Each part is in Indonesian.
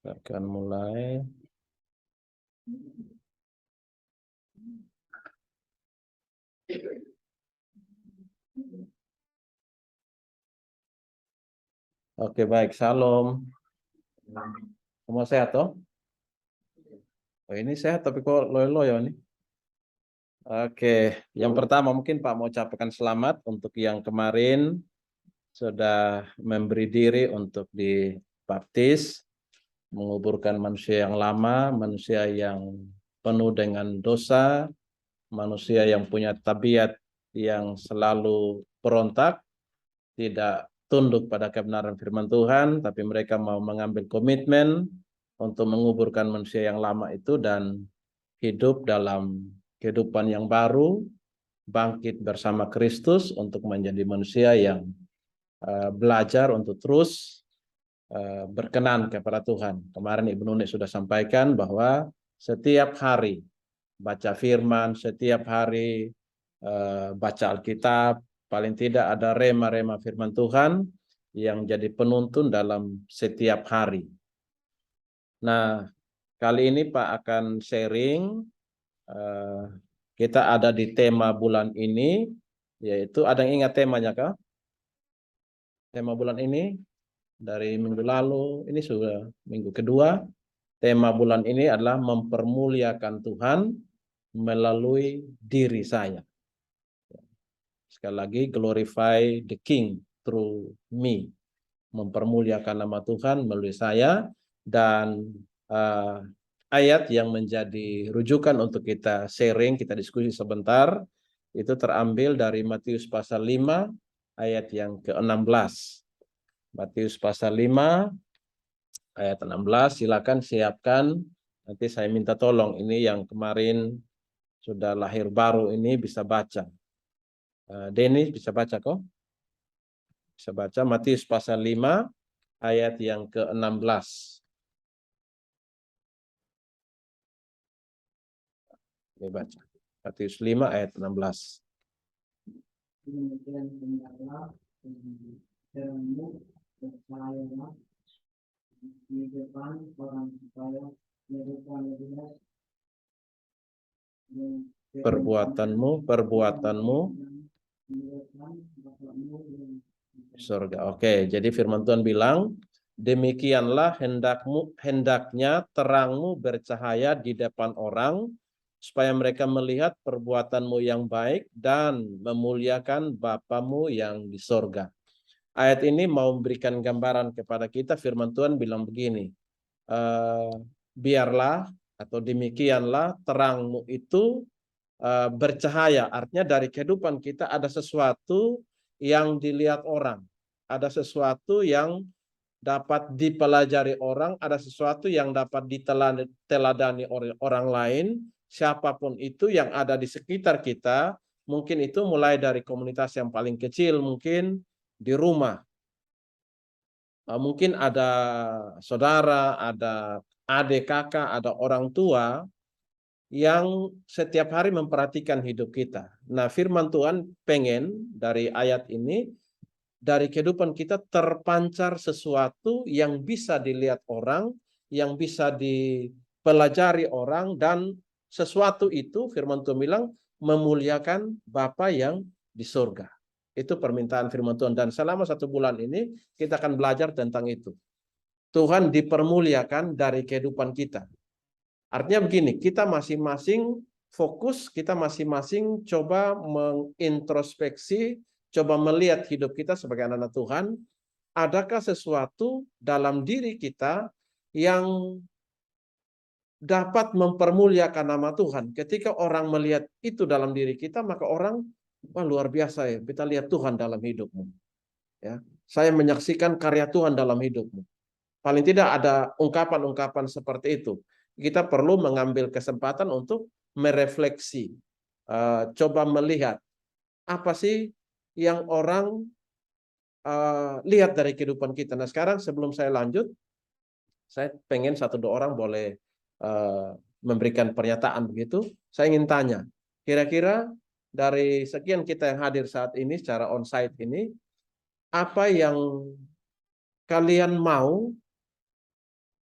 Akan mulai. Oke, baik. Salam. Semua sehat toh? Oh, ini sehat tapi kok loyo-loyo nih. Oke, yang pertama mungkin Pak mau ucapkan selamat untuk yang kemarin sudah memberi diri untuk dibaptis, menguburkan manusia yang lama, manusia yang penuh dengan dosa, manusia yang punya tabiat yang selalu berontak, tidak tunduk pada kebenaran firman Tuhan, tapi mereka mau mengambil komitmen untuk menguburkan manusia yang lama itu dan hidup dalam kehidupan yang baru, bangkit bersama Kristus untuk menjadi manusia yang belajar untuk terus berkenan kepada Tuhan. Kemarin Ibu Nuni sudah sampaikan bahwa setiap hari baca firman, setiap hari baca Alkitab, paling tidak ada rema-rema firman Tuhan yang jadi penuntun dalam setiap hari. Nah, kali ini Pak akan sharing, kita ada di tema bulan ini, yaitu ada yang ingat temanya kah? Tema bulan ini dari minggu lalu, ini sudah minggu kedua. Tema bulan ini adalah mempermuliakan Tuhan melalui diri saya. Sekali lagi, glorify the King through me. Mempermuliakan nama Tuhan melalui saya. Dan ayat yang menjadi rujukan untuk kita sharing, kita diskusi sebentar, itu terambil dari Matius pasal 5 ayat yang ke-16. Matius pasal 5 ayat 16, silakan siapkan. Nanti saya minta tolong ini yang kemarin sudah lahir baru ini bisa baca. Denny bisa baca kok? Bisa baca Matius pasal 5 ayat yang ke-16. Ini baca. Matius 5 ayat 16. Di depan orang supaya mereka melihat perbuatanmu surga. Oke, jadi firman Tuhan bilang, demikianlah hendaknya terangmu bercahaya di depan orang, supaya mereka melihat perbuatanmu yang baik dan memuliakan Bapamu yang di sorga. Ayat ini mau memberikan gambaran kepada kita, firman Tuhan bilang begini, biarlah atau demikianlah terangmu itu bercahaya. Artinya dari kehidupan kita ada sesuatu yang dilihat orang, ada sesuatu yang dapat dipelajari orang, ada sesuatu yang dapat diteladani oleh orang lain, siapapun itu yang ada di sekitar kita. Mungkin itu mulai dari komunitas yang paling kecil, mungkin di rumah, mungkin ada saudara, ada adik kakak, ada orang tua yang setiap hari memperhatikan hidup kita. Nah, firman Tuhan pengen dari ayat ini, dari kehidupan kita terpancar sesuatu yang bisa dilihat orang, yang bisa dipelajari orang, dan sesuatu itu firman Tuhan bilang memuliakan Bapa yang di surga. Itu permintaan firman Tuhan, dan selama 1 bulan ini kita akan belajar tentang itu. Tuhan dipermuliakan dari kehidupan kita. Artinya begini, kita masing-masing fokus, kita masing-masing coba mengintrospeksi, coba melihat hidup kita sebagai anak-anak Tuhan. Adakah sesuatu dalam diri kita yang dapat mempermuliakan nama Tuhan? Ketika orang melihat itu dalam diri kita, maka orang, wah luar biasa ya, kita lihat Tuhan dalam hidupmu. Ya, saya menyaksikan karya Tuhan dalam hidupmu. Paling tidak ada ungkapan-ungkapan seperti itu. Kita perlu mengambil kesempatan untuk merefleksi, coba melihat apa sih yang orang lihat dari kehidupan kita. Nah, sekarang sebelum saya lanjut, saya pengen 1-2 orang boleh memberikan pernyataan begitu. Saya ingin tanya, kira-kira dari sekian kita yang hadir saat ini secara onsite ini, apa yang kalian mau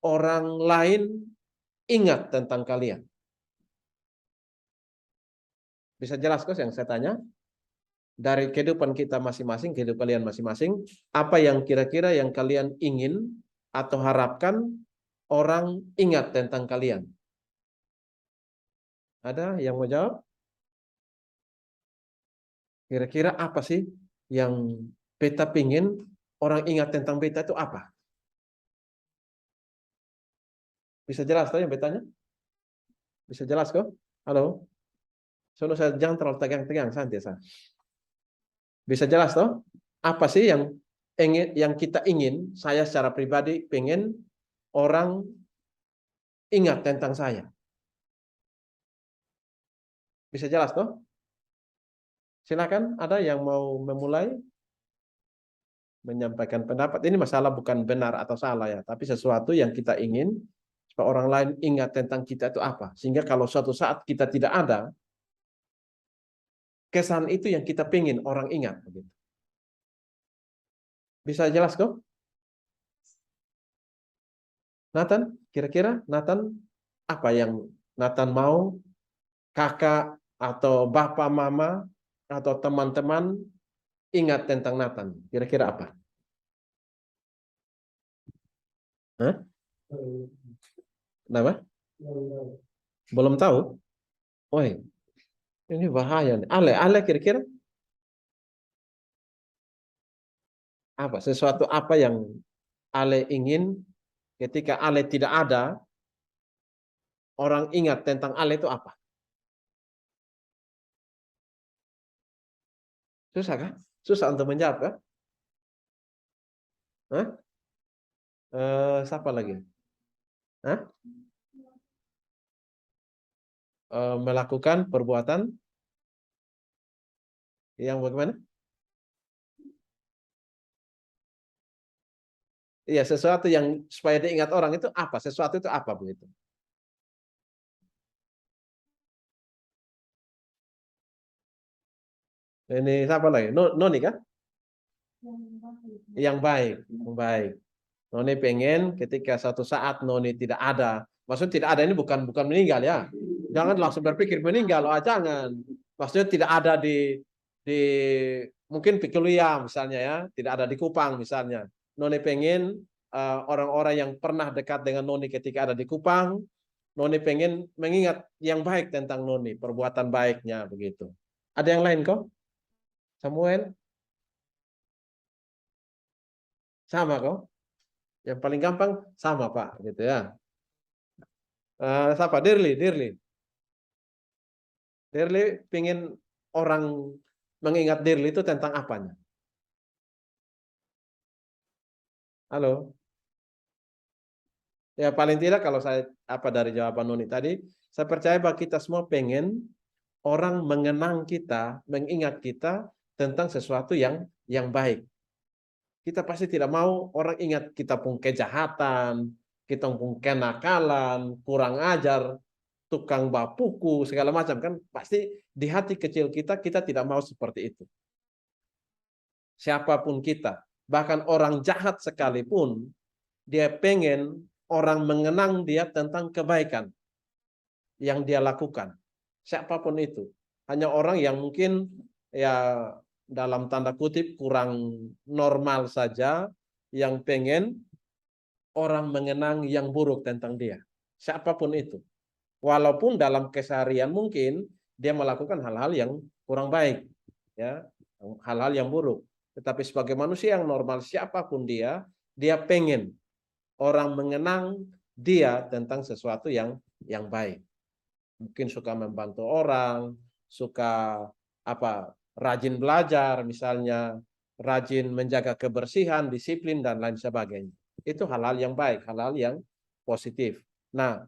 orang lain ingat tentang kalian? Bisa jelas kok yang saya tanya? Dari kehidupan kita masing-masing, kehidupan kalian masing-masing, apa yang kira-kira yang kalian ingin atau harapkan orang ingat tentang kalian? Ada yang mau jawab? Kira-kira apa sih yang beta pingin orang ingat tentang beta itu apa? Bisa jelas toh yang betanya? Bisa jelas kok? Halo? Soalnya saya jangan terlalu tegang-tegang, santai saya. Bisa jelas toh? Apa sih yang kita ingin, saya secara pribadi pengen orang ingat tentang saya? Bisa jelas toh? Silakan, ada yang mau memulai menyampaikan pendapat. Ini masalah bukan benar atau salah ya, tapi sesuatu yang kita ingin supaya orang lain ingat tentang kita itu apa. Sehingga kalau suatu saat kita tidak ada, kesan itu yang kita pingin orang ingat. Bisa jelas kok? Nathan, kira-kira Nathan apa yang Nathan mau kakak atau bapak mama atau teman-teman ingat tentang Nathan? Kira-kira apa? Hah? Kenapa? Belum tahu? Woi, ini bahaya nih. Ale kira-kira apa? Sesuatu apa yang Ale ingin ketika Ale tidak ada, orang ingat tentang Ale itu apa? Susah kan? Susah untuk menjawab kan? Hah? Siapa lagi? Hah? Melakukan perbuatan yang bagaimana? Iya, sesuatu yang supaya diingat orang itu apa? Sesuatu itu apa begitu? Ini siapa lagi? Noni kan? Yang baik, yang baik. Noni pengen ketika suatu saat Noni tidak ada. Maksud tidak ada ini bukan meninggal ya. Jangan langsung berpikir meninggal, oh jangan. Maksudnya tidak ada di mungkin Pikulia misalnya ya, tidak ada di Kupang misalnya. Noni pengen orang-orang yang pernah dekat dengan Noni ketika ada di Kupang, Noni pengen mengingat yang baik tentang Noni, perbuatan baiknya begitu. Ada yang lain kok? Samuel? Sama kok? Yang paling gampang sama Pak, gitu ya. Siapa? Dirli pengen orang mengingat Dirli itu tentang apanya? Halo? Ya paling tidak kalau saya apa dari jawaban Noni tadi, saya percaya bahwa kita semua pengen orang mengenang kita, mengingat kita tentang sesuatu yang baik. Kita pasti tidak mau orang ingat kita pun kejahatan, kita pun kenakalan, kurang ajar, tukang bapuku, segala macam kan. Pasti di hati kecil kita tidak mau seperti itu. Siapapun kita, bahkan orang jahat sekalipun, dia pengen orang mengenang dia tentang kebaikan yang dia lakukan. Siapapun itu. Hanya orang yang mungkin ya dalam tanda kutip kurang normal saja yang pengen orang mengenang yang buruk tentang dia. Siapapun itu. Walaupun dalam keseharian mungkin dia melakukan hal-hal yang kurang baik, ya, hal-hal yang buruk. Tetapi sebagai manusia yang normal siapapun dia pengen orang mengenang dia tentang sesuatu yang baik. Mungkin suka membantu orang, suka rajin belajar misalnya, rajin menjaga kebersihan, disiplin dan lain sebagainya. Itu hal-hal yang baik, hal-hal yang positif. Nah,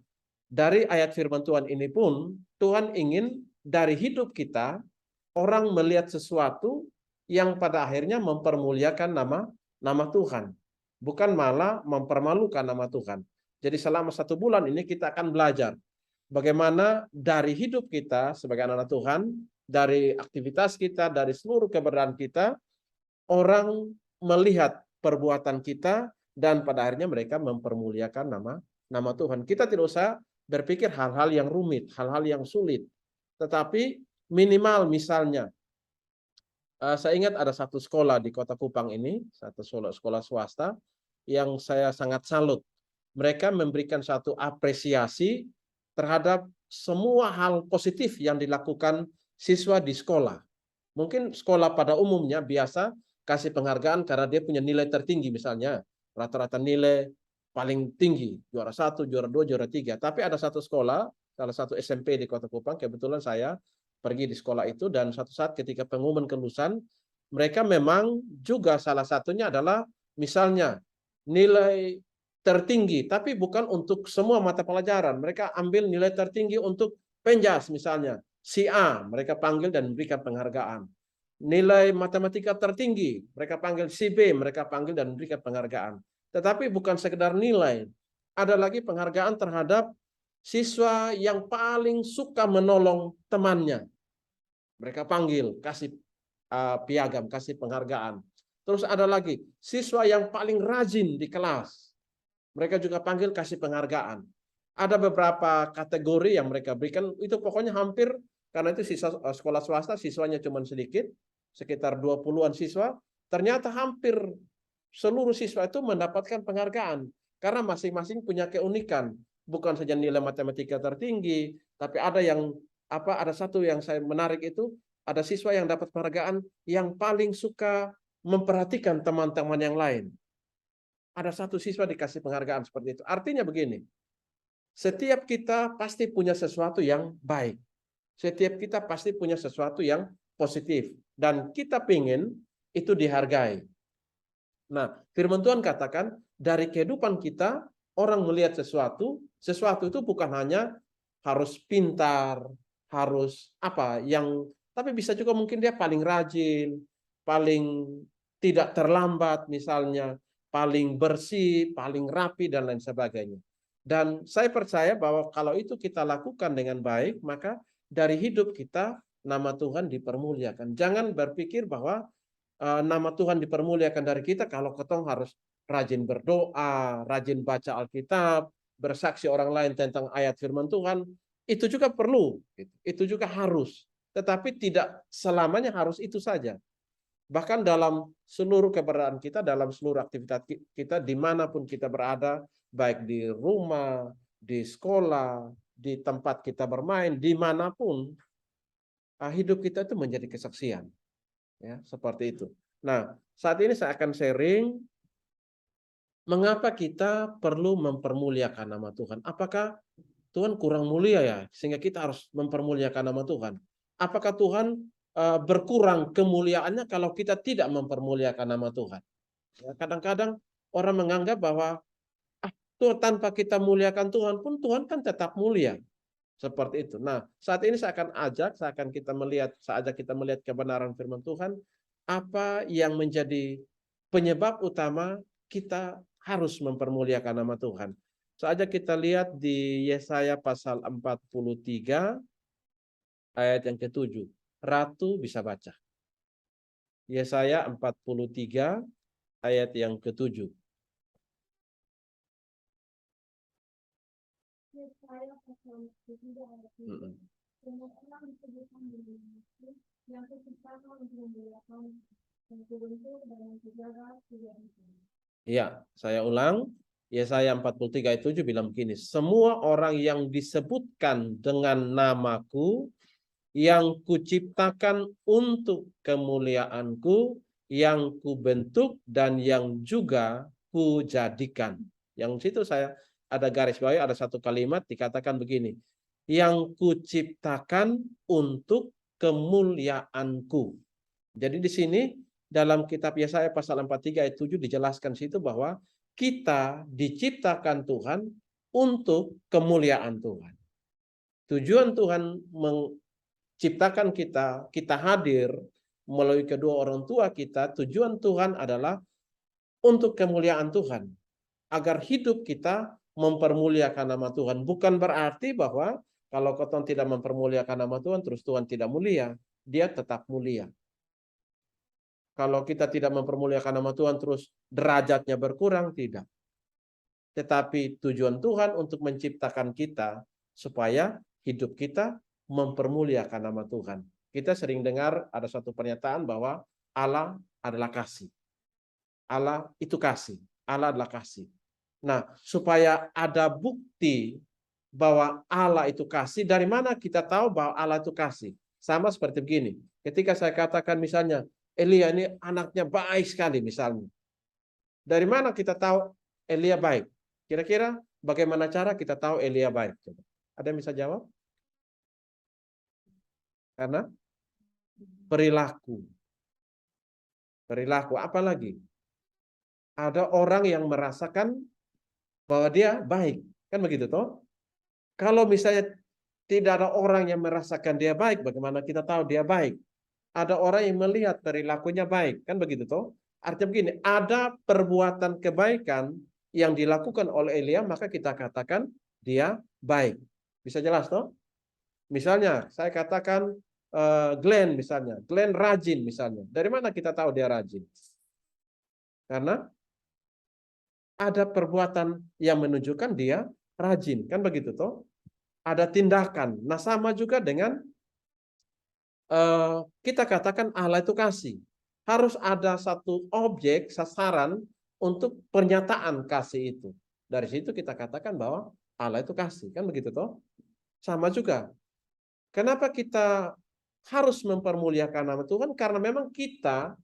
dari ayat firman Tuhan ini pun Tuhan ingin dari hidup kita orang melihat sesuatu yang pada akhirnya mempermuliakan nama Tuhan, bukan malah mempermalukan nama Tuhan. Jadi selama 1 bulan ini kita akan belajar bagaimana dari hidup kita sebagai anak-anak Tuhan, dari aktivitas kita, dari seluruh keberadaan kita, orang melihat perbuatan kita dan pada akhirnya mereka mempermuliakan nama Tuhan. Kita tidak usah berpikir hal-hal yang rumit, hal-hal yang sulit. Tetapi minimal misalnya, saya ingat ada satu sekolah di Kota Kupang ini, satu sekolah swasta, yang saya sangat salut. Mereka memberikan satu apresiasi terhadap semua hal positif yang dilakukan siswa di sekolah. Mungkin sekolah pada umumnya biasa kasih penghargaan karena dia punya nilai tertinggi misalnya. Rata-rata nilai paling tinggi, juara 1, juara 2, juara 3. Tapi ada satu sekolah, salah satu SMP di Kota Kupang, kebetulan saya pergi di sekolah itu, dan suatu saat ketika pengumuman kelulusan, mereka memang juga salah satunya adalah misalnya nilai tertinggi, tapi bukan untuk semua mata pelajaran. Mereka ambil nilai tertinggi untuk penjas misalnya. Si A mereka panggil dan memberikan penghargaan. Nilai matematika tertinggi, mereka panggil si B, mereka panggil dan memberikan penghargaan. Tetapi bukan sekedar nilai. Ada lagi penghargaan terhadap siswa yang paling suka menolong temannya. Mereka panggil, kasih piagam, kasih penghargaan. Terus ada lagi, siswa yang paling rajin di kelas. Mereka juga panggil, kasih penghargaan. Ada beberapa kategori yang mereka berikan, itu pokoknya hampir, karena itu siswa sekolah swasta, siswanya cuma sedikit, sekitar 20-an siswa, ternyata hampir seluruh siswa itu mendapatkan penghargaan. Karena masing-masing punya keunikan. Bukan saja nilai matematika tertinggi, tapi ada yang ada satu yang saya menarik itu, ada siswa yang dapat penghargaan yang paling suka memperhatikan teman-teman yang lain. Ada satu siswa dikasih penghargaan seperti itu. Artinya begini, setiap kita pasti punya sesuatu yang baik. Setiap kita pasti punya sesuatu yang positif. Dan kita ingin itu dihargai. Nah, firman Tuhan katakan, dari kehidupan kita, orang melihat sesuatu itu bukan hanya harus pintar, harus tapi bisa juga mungkin dia paling rajin, paling tidak terlambat misalnya, paling bersih, paling rapi, dan lain sebagainya. Dan saya percaya bahwa kalau itu kita lakukan dengan baik, maka dari hidup kita, nama Tuhan dipermuliakan. Jangan berpikir bahwa nama Tuhan dipermuliakan dari kita kalau ketong harus rajin berdoa, rajin baca Alkitab, bersaksi orang lain tentang ayat firman Tuhan. Itu juga perlu, itu juga harus. Tetapi tidak selamanya harus itu saja. Bahkan dalam seluruh keberadaan kita, dalam seluruh aktivitas kita, dimanapun kita berada, baik di rumah, di sekolah, di tempat kita bermain, dimanapun, hidup kita itu menjadi kesaksian. Ya, seperti itu. Nah, saat ini saya akan sharing mengapa kita perlu mempermuliakan nama Tuhan. Apakah Tuhan kurang mulia ya, sehingga kita harus mempermuliakan nama Tuhan? Apakah Tuhan berkurang kemuliaannya kalau kita tidak mempermuliakan nama Tuhan? Ya, kadang-kadang orang menganggap bahwa Tuhan, tanpa kita muliakan Tuhan pun, Tuhan kan tetap mulia. Seperti itu. Nah, saat ini saya akan kita melihat kebenaran firman Tuhan, apa yang menjadi penyebab utama kita harus mempermuliakan nama Tuhan. Saja kita lihat di Yesaya pasal 43 ayat yang ke-7. Ratu bisa baca. Yesaya 43 ayat yang ke-7. Ya, saya ulang. Yesaya 43 ayat 7 bilang begini, semua orang yang disebutkan dengan namaku, yang kuciptakan untuk kemuliaanku, yang kubentuk dan yang juga kujadikan. Yang situ saya ada garis bawah, ada satu kalimat dikatakan begini, yang kuciptakan untuk kemuliaanku. Jadi di sini dalam kitab Yesaya pasal 43 ayat 7 dijelaskan situ bahwa kita diciptakan Tuhan untuk kemuliaan Tuhan. Tujuan Tuhan menciptakan kita hadir melalui kedua orang tua kita, tujuan Tuhan adalah untuk kemuliaan Tuhan. Agar hidup kita mempermuliakan nama Tuhan. Bukan berarti bahwa kalau kita tidak mempermuliakan nama Tuhan, terus Tuhan tidak mulia. Dia tetap mulia. Kalau kita tidak mempermuliakan nama Tuhan, terus derajatnya berkurang, tidak. Tetapi tujuan Tuhan untuk menciptakan kita supaya hidup kita mempermuliakan nama Tuhan. Kita sering dengar ada satu pernyataan bahwa Allah adalah kasih. Allah itu kasih. Allah adalah kasih. Nah, supaya ada bukti bahwa Allah itu kasih, dari mana kita tahu bahwa Allah itu kasih? Sama seperti begini. Ketika saya katakan misalnya, Elia ini anaknya baik sekali misalnya. Dari mana kita tahu Elia baik? Kira-kira bagaimana cara kita tahu Elia baik? Coba. Ada yang bisa jawab? Karena perilaku. Perilaku, apa lagi? Ada orang yang merasakan bahwa dia baik. Kan begitu toh? Kalau misalnya tidak ada orang yang merasakan dia baik, bagaimana kita tahu dia baik? Ada orang yang melihat perilakunya baik. Kan begitu toh? Artinya begini, ada perbuatan kebaikan yang dilakukan oleh Elia, maka kita katakan dia baik. Bisa jelas toh? Misalnya, saya katakan Glenn misalnya. Glenn rajin misalnya. Dari mana kita tahu dia rajin? Karena ada perbuatan yang menunjukkan dia rajin. Kan begitu toh? Ada tindakan. Nah, sama juga dengan kita katakan Allah itu kasih. Harus ada satu objek, sasaran untuk pernyataan kasih itu. Dari situ kita katakan bahwa Allah itu kasih. Kan begitu toh? Sama juga. Kenapa kita harus mempermuliakan nama Tuhan? Karena memang kita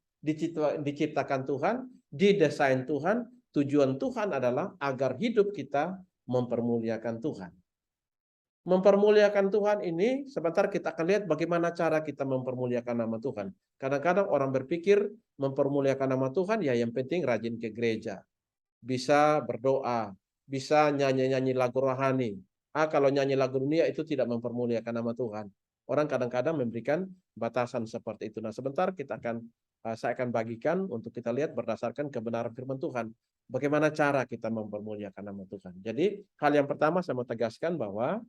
diciptakan Tuhan, didesain Tuhan, tujuan Tuhan adalah agar hidup kita mempermuliakan Tuhan. Mempermuliakan Tuhan ini, sebentar kita akan lihat bagaimana cara kita mempermuliakan nama Tuhan. Kadang-kadang orang berpikir mempermuliakan nama Tuhan, ya yang penting rajin ke gereja. Bisa berdoa, bisa nyanyi-nyanyi lagu rohani. Kalau nyanyi lagu dunia itu tidak mempermuliakan nama Tuhan. Orang kadang-kadang memberikan batasan seperti itu. Nah, sebentar saya akan bagikan untuk kita lihat berdasarkan kebenaran firman Tuhan. Bagaimana cara kita mempermuliakan nama Tuhan. Jadi, hal yang pertama saya mau tegaskan bahwa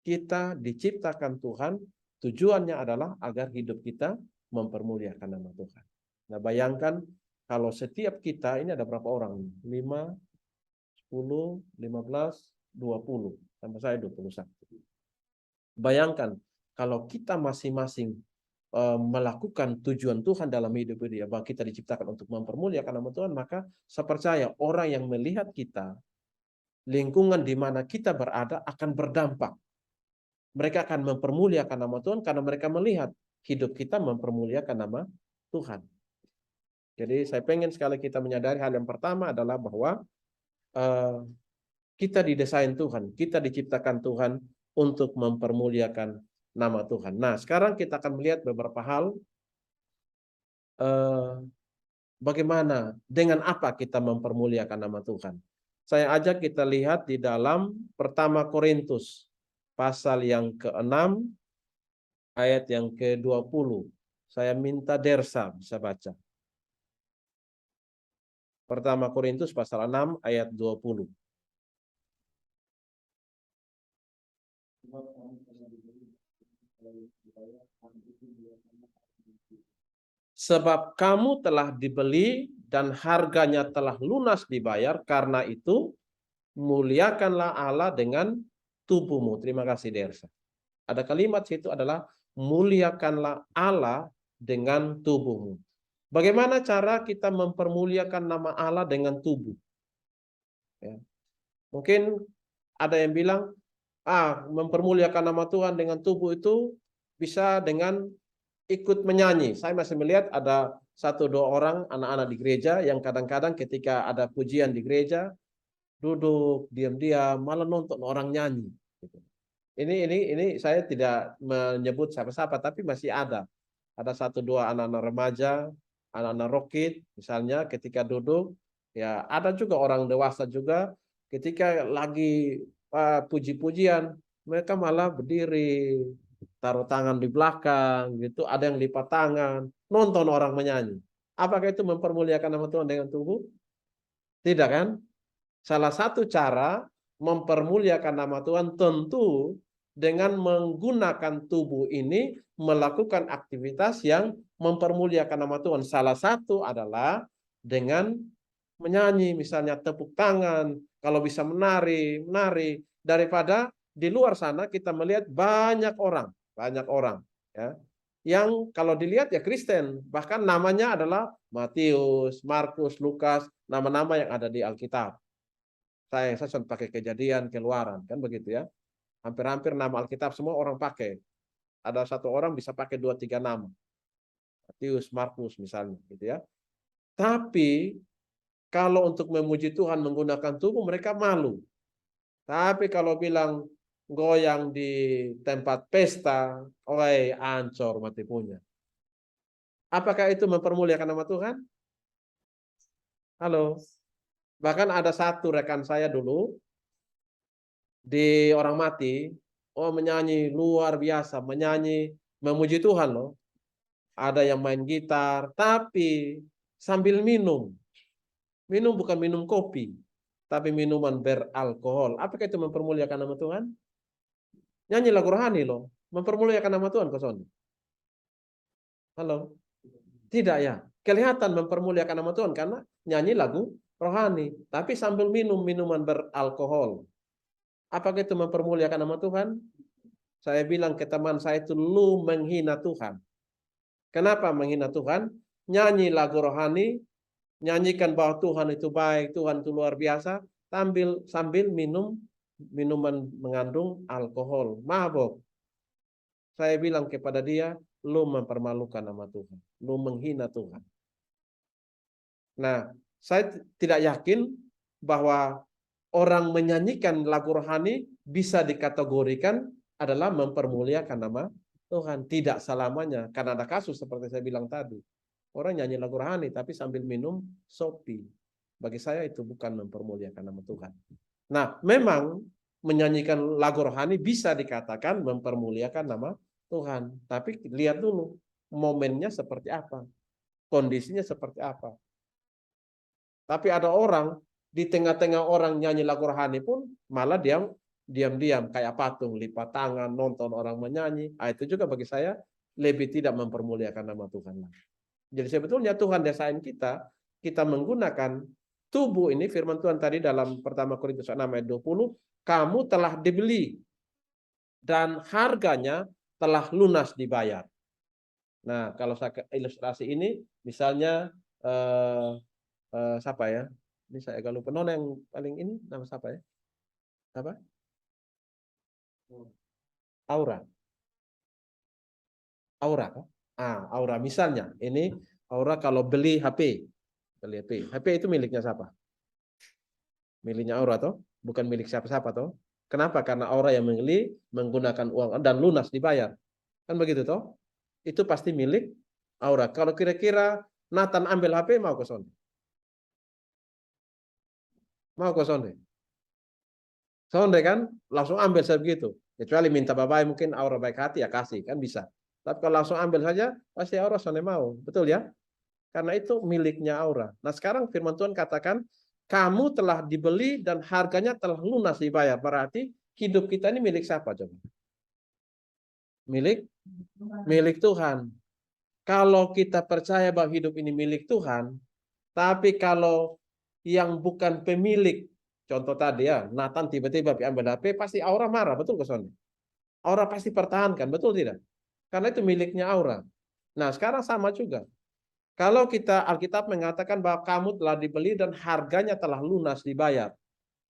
kita diciptakan Tuhan, tujuannya adalah agar hidup kita mempermuliakan nama Tuhan. Nah, bayangkan kalau setiap kita, ini ada berapa orang? 5, 10, 15, 20. Sama saya 21. Bayangkan kalau kita masing-masing melakukan tujuan Tuhan dalam hidup ini, bahwa kita diciptakan untuk mempermuliakan nama Tuhan, maka saya percaya orang yang melihat kita, lingkungan di mana kita berada akan berdampak. Mereka akan mempermuliakan nama Tuhan karena mereka melihat hidup kita mempermuliakan nama Tuhan. Jadi saya pengen sekali kita menyadari hal yang pertama adalah bahwa kita didesain Tuhan, kita diciptakan Tuhan untuk mempermuliakan nama Tuhan. Nah, sekarang kita akan melihat beberapa hal bagaimana, dengan apa kita mempermuliakan nama Tuhan. Saya ajak kita lihat di dalam Pertama Korintus pasal yang ke-6 ayat yang ke-20. Saya minta Dersa bisa baca. Pertama Korintus pasal 6 ayat 20. Sebab kamu telah dibeli dan harganya telah lunas dibayar, karena itu muliakanlah Allah dengan tubuhmu. Terima kasih Dersa. Ada kalimat situ adalah muliakanlah Allah dengan tubuhmu. Bagaimana cara kita mempermuliakan nama Allah dengan tubuh? Ya. Mungkin ada yang bilang, mempermuliakan nama Tuhan dengan tubuh itu bisa dengan ikut menyanyi. Saya masih melihat ada 1-2 orang anak-anak di gereja yang kadang-kadang ketika ada pujian di gereja, duduk diam-diam malah nonton orang nyanyi. Ini saya tidak menyebut siapa-siapa, tapi masih ada 1-2 anak-anak remaja, anak-anak rokit misalnya, ketika duduk, ya ada juga orang dewasa juga ketika lagi puji-pujian, mereka malah berdiri, taruh tangan di belakang gitu, ada yang lipat tangan, nonton orang menyanyi. Apakah itu mempermuliakan nama Tuhan dengan tubuh? Tidak kan? Salah satu cara mempermuliakan nama Tuhan tentu dengan menggunakan tubuh ini melakukan aktivitas yang mempermuliakan nama Tuhan. Salah satu adalah dengan menyanyi, misalnya tepuk tangan. kalau bisa menari, menari, daripada di luar sana kita melihat banyak orang, ya, yang kalau dilihat ya Kristen, bahkan namanya adalah Matius, Markus, Lukas, nama-nama yang ada di Alkitab. Saya pakai Kejadian, Keluaran, kan begitu ya. Hampir-hampir nama Alkitab semua orang pakai. Ada satu orang bisa pakai 2-3 nama. Matius, Markus misalnya, gitu ya. Tapi kalau untuk memuji Tuhan menggunakan tubuh mereka malu. Tapi kalau bilang goyang di tempat pesta, oi ancor mati punya. Apakah itu mempermuliakan nama Tuhan? Halo. Bahkan ada satu rekan saya dulu di Orang Mati, menyanyi luar biasa, menyanyi memuji Tuhan loh. Ada yang main gitar, tapi sambil minum. Minum bukan minum kopi, tapi minuman beralkohol. Apakah itu mempermuliakan nama Tuhan? Nyanyi lagu rohani loh, mempermuliakan nama Tuhan kosong. Halo? Tidak ya. Kelihatan mempermuliakan nama Tuhan karena nyanyi lagu rohani, tapi sambil minum minuman beralkohol. Apakah itu mempermuliakan nama Tuhan? Saya bilang ke teman saya itu, lu menghina Tuhan. Kenapa menghina Tuhan? Nyanyi lagu rohani, nyanyikan bahwa Tuhan itu baik, Tuhan itu luar biasa, sambil minum minuman mengandung alkohol, mabok. Saya bilang kepada dia, lu mempermalukan nama Tuhan, lu menghina Tuhan. Nah, saya tidak yakin bahwa orang menyanyikan lagu rohani bisa dikategorikan adalah mempermuliakan nama Tuhan. Tidak selamanya, karena ada kasus seperti saya bilang tadi. Orang nyanyi lagu rohani tapi sambil minum sopi. Bagi saya itu bukan mempermuliakan nama Tuhan. Nah, memang menyanyikan lagu rohani bisa dikatakan mempermuliakan nama Tuhan. Tapi lihat dulu momennya seperti apa. Kondisinya seperti apa. Tapi ada orang di tengah-tengah orang nyanyi lagu rohani pun malah diam-diam kayak patung, lipat tangan, nonton orang menyanyi. Itu juga bagi saya lebih tidak mempermuliakan nama Tuhan. Jadi sebetulnya Tuhan desain kita menggunakan tubuh ini, firman Tuhan tadi dalam pertama Korintus 6 ayat 20, kamu telah dibeli dan harganya telah lunas dibayar. Nah, kalau saya ilustrasi ini, misalnya siapa ya? Ini saya agak lupa. Nona yang paling ini nama siapa ya? Apa? Aura. Aura. Aura. Misalnya, ini Aura kalau beli HP. Beli HP. HP itu miliknya siapa? Miliknya Aura toh? Bukan milik siapa-siapa toh? Kenapa? Karena Aura yang membeli menggunakan uang dan lunas dibayar. Kan begitu toh? Itu pasti milik Aura. Kalau kira-kira Nathan ambil HP, mau ke Sonde? Mau ke Sonde? Sonde kan langsung ambil saja begitu. Kecuali minta bapak mungkin Aura baik hati ya kasih, kan bisa. Tapi kalau langsung ambil saja, pasti Aura Sonde mau. Betul ya? Karena itu miliknya Aura. Nah sekarang firman Tuhan katakan, kamu telah dibeli dan harganya telah lunas dibayar. Berarti hidup kita ini milik siapa coba? Milik Tuhan. Kalau kita percaya bahwa hidup ini milik Tuhan, tapi kalau yang bukan pemilik, contoh tadi ya, Nathan tiba-tiba ambil HP, pasti Aura marah, betul ke Sonia? Aura pasti pertahankan, betul tidak? Karena itu miliknya Aura. Nah sekarang sama juga. Kalau kita Alkitab mengatakan bahwa kamu telah dibeli dan harganya telah lunas dibayar.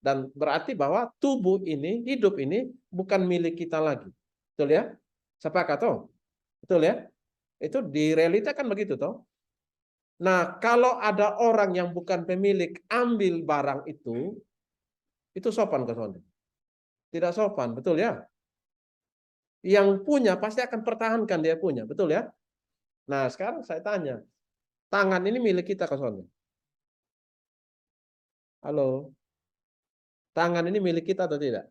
Dan berarti bahwa tubuh ini, hidup ini bukan milik kita lagi. Betul ya? Sepakat toh? Betul ya? Itu di realita kan begitu toh? Nah, kalau ada orang yang bukan pemilik ambil barang itu sopan ke Sonde? Tidak sopan, betul ya? Yang punya pasti akan pertahankan dia punya, betul ya? Nah, sekarang saya tanya, tangan ini milik kita ke Sonde? Halo? Tangan ini milik kita atau tidak?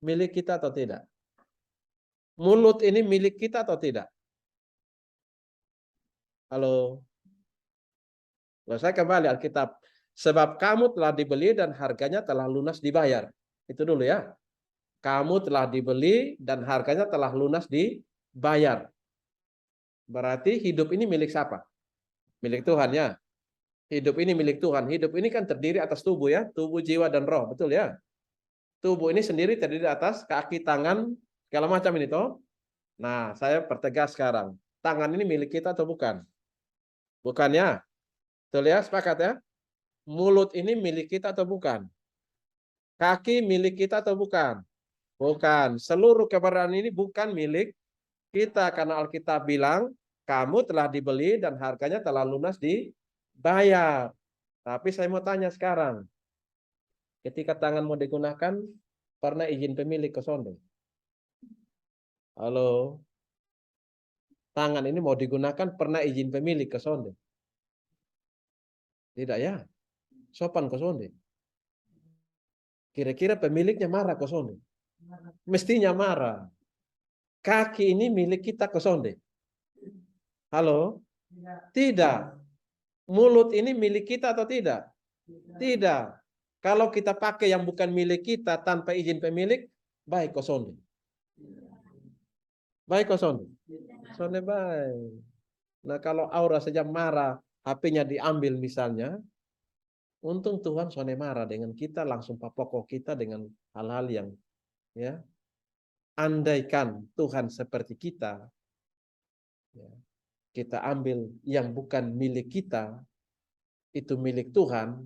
Milik kita atau tidak? Mulut ini milik kita atau tidak? Halo? Nah, saya kembali Alkitab. Sebab kamu telah dibeli dan harganya telah lunas dibayar. Itu dulu ya. Kamu telah dibeli dan harganya telah lunas dibayar. Berarti hidup ini milik siapa? Milik Tuhan ya. Hidup ini milik Tuhan. Hidup ini kan terdiri atas tubuh ya, tubuh, jiwa, dan roh, betul ya? Tubuh ini sendiri terdiri atas kaki, tangan, segala macam ini toh. Nah, saya pertegas sekarang. Tangan ini milik kita atau bukan? Bukan ya? Betul ya, sepakat ya? Mulut ini milik kita atau bukan? Kaki milik kita atau bukan? Bukan. Seluruh keberadaan ini bukan milik kita karena Alkitab bilang kamu telah dibeli dan harganya telah lunas dibayar. Tapi saya mau tanya sekarang, ketika tangan mau digunakan, pernah izin pemilik ke sonde? Halo, tangan ini mau digunakan, pernah izin pemilik ke sonde? Tidak ya? Sopan ke sonde? Kira-kira pemiliknya marah ke sonde? Mestinya marah. Kaki ini milik kita ke sonde? Halo? Tidak. Mulut ini milik kita atau tidak? Tidak. Kalau kita pakai yang bukan milik kita tanpa izin pemilik, baik kok sonde. Baik kok sonde. Sonde baik. Nah kalau Aura saja marah, HP-nya diambil misalnya, untung Tuhan sonde marah dengan kita, langsung papoko kita dengan hal-hal yang ya. Andaikan Tuhan seperti kita, ya, kita ambil yang bukan milik kita, itu milik Tuhan,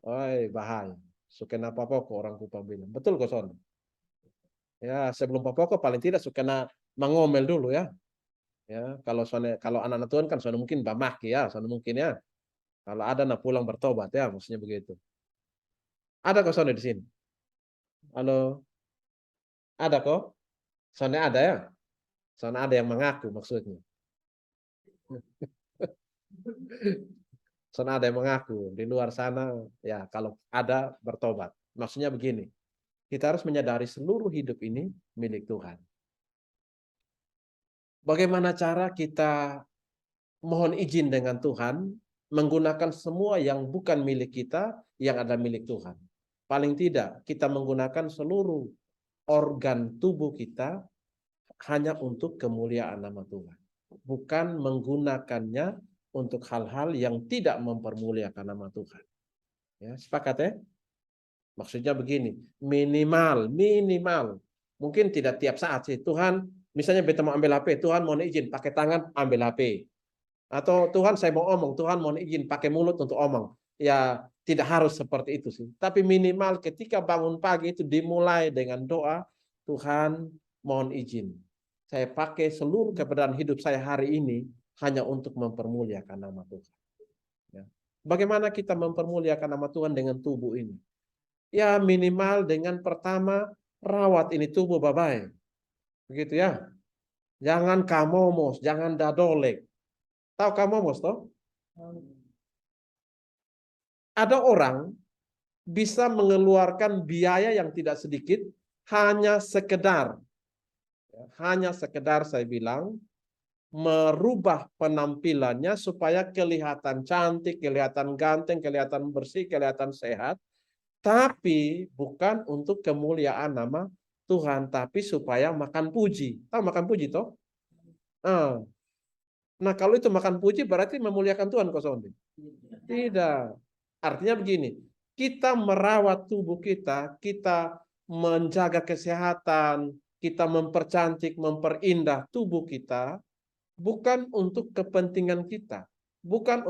oi bahaya. Sukena papoko orang Kupang bilang. Betul kok son? Ya sebelum papoko paling tidak sukena mengomel dulu ya. Ya kalau anak-anak Tuhan kan sudah mungkin bamaki ya, sudah mungkin ya. Kalau ada nak pulang bertobat ya, maksudnya begitu. Ada kok son di sini? Halo, ada kok? Soalnya ada ya. Soalnya ada yang mengaku maksudnya. Soalnya ada yang mengaku di luar sana ya kalau ada bertobat. Maksudnya begini. Kita harus menyadari seluruh hidup ini milik Tuhan. Bagaimana cara kita mohon izin dengan Tuhan menggunakan semua yang bukan milik kita yang ada milik Tuhan. Paling tidak kita menggunakan seluruh organ tubuh kita hanya untuk kemuliaan nama Tuhan. Bukan menggunakannya untuk hal-hal yang tidak mempermuliakan nama Tuhan. Ya, sepakat ya? Maksudnya begini, minimal. Mungkin tidak tiap saat sih. Tuhan, misalnya beta mau ambil HP, Tuhan mohon izin pakai tangan ambil HP. Atau Tuhan saya mau omong, Tuhan mohon izin pakai mulut untuk omong. Ya tidak harus seperti itu sih. Tapi minimal ketika bangun pagi itu dimulai dengan doa, Tuhan mohon izin. Saya pakai seluruh keberadaan hidup saya hari ini hanya untuk mempermuliakan nama Tuhan. Ya. Bagaimana kita mempermuliakan nama Tuhan dengan tubuh ini? Ya minimal dengan pertama rawat ini tubuh babai. Begitu ya. Jangan kamomos, jangan dadolek. Tahu kamomos toh? Ada orang bisa mengeluarkan biaya yang tidak sedikit hanya sekedar saya bilang merubah penampilannya supaya kelihatan cantik, kelihatan ganteng, kelihatan bersih, kelihatan sehat, tapi bukan untuk kemuliaan nama Tuhan, tapi supaya makan puji. Tahu makan puji toh? Nah, kalau itu makan puji berarti memuliakan Tuhan kosong. Tidak. Artinya begini, kita merawat tubuh kita, kita menjaga kesehatan, kita mempercantik, memperindah tubuh kita, bukan untuk kepentingan kita, bukan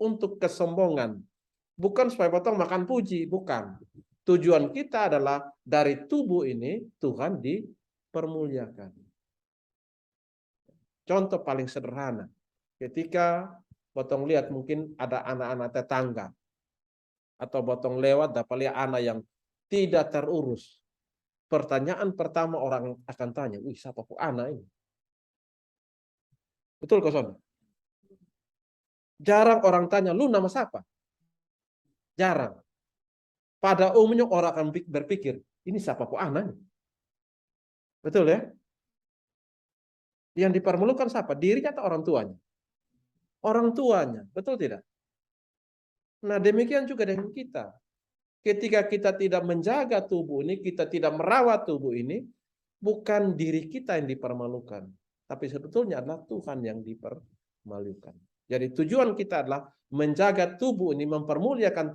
untuk kesombongan, bukan supaya potong makan puji, bukan. Tujuan kita adalah dari tubuh ini Tuhan dipermuliakan. Contoh paling sederhana, ketika potong lihat mungkin ada anak-anak tetangga, atau potong lewat dapat lihat anak yang tidak terurus. Pertanyaan pertama orang akan tanya, wih siapa kok anak ini? Betul kok Son? Jarang orang tanya, lu nama siapa? Jarang. Pada umumnya orang akan berpikir, ini siapa kok anak? Betul ya? Yang diperlukan siapa? Dirinya atau orang tuanya? Orang tuanya, betul tidak? Nah demikian juga dengan kita. Ketika kita tidak menjaga tubuh ini, kita tidak merawat tubuh ini, bukan diri kita yang dipermalukan, tapi sebetulnya adalah Tuhan yang dipermalukan. Jadi tujuan kita adalah menjaga tubuh ini, mempermuliakan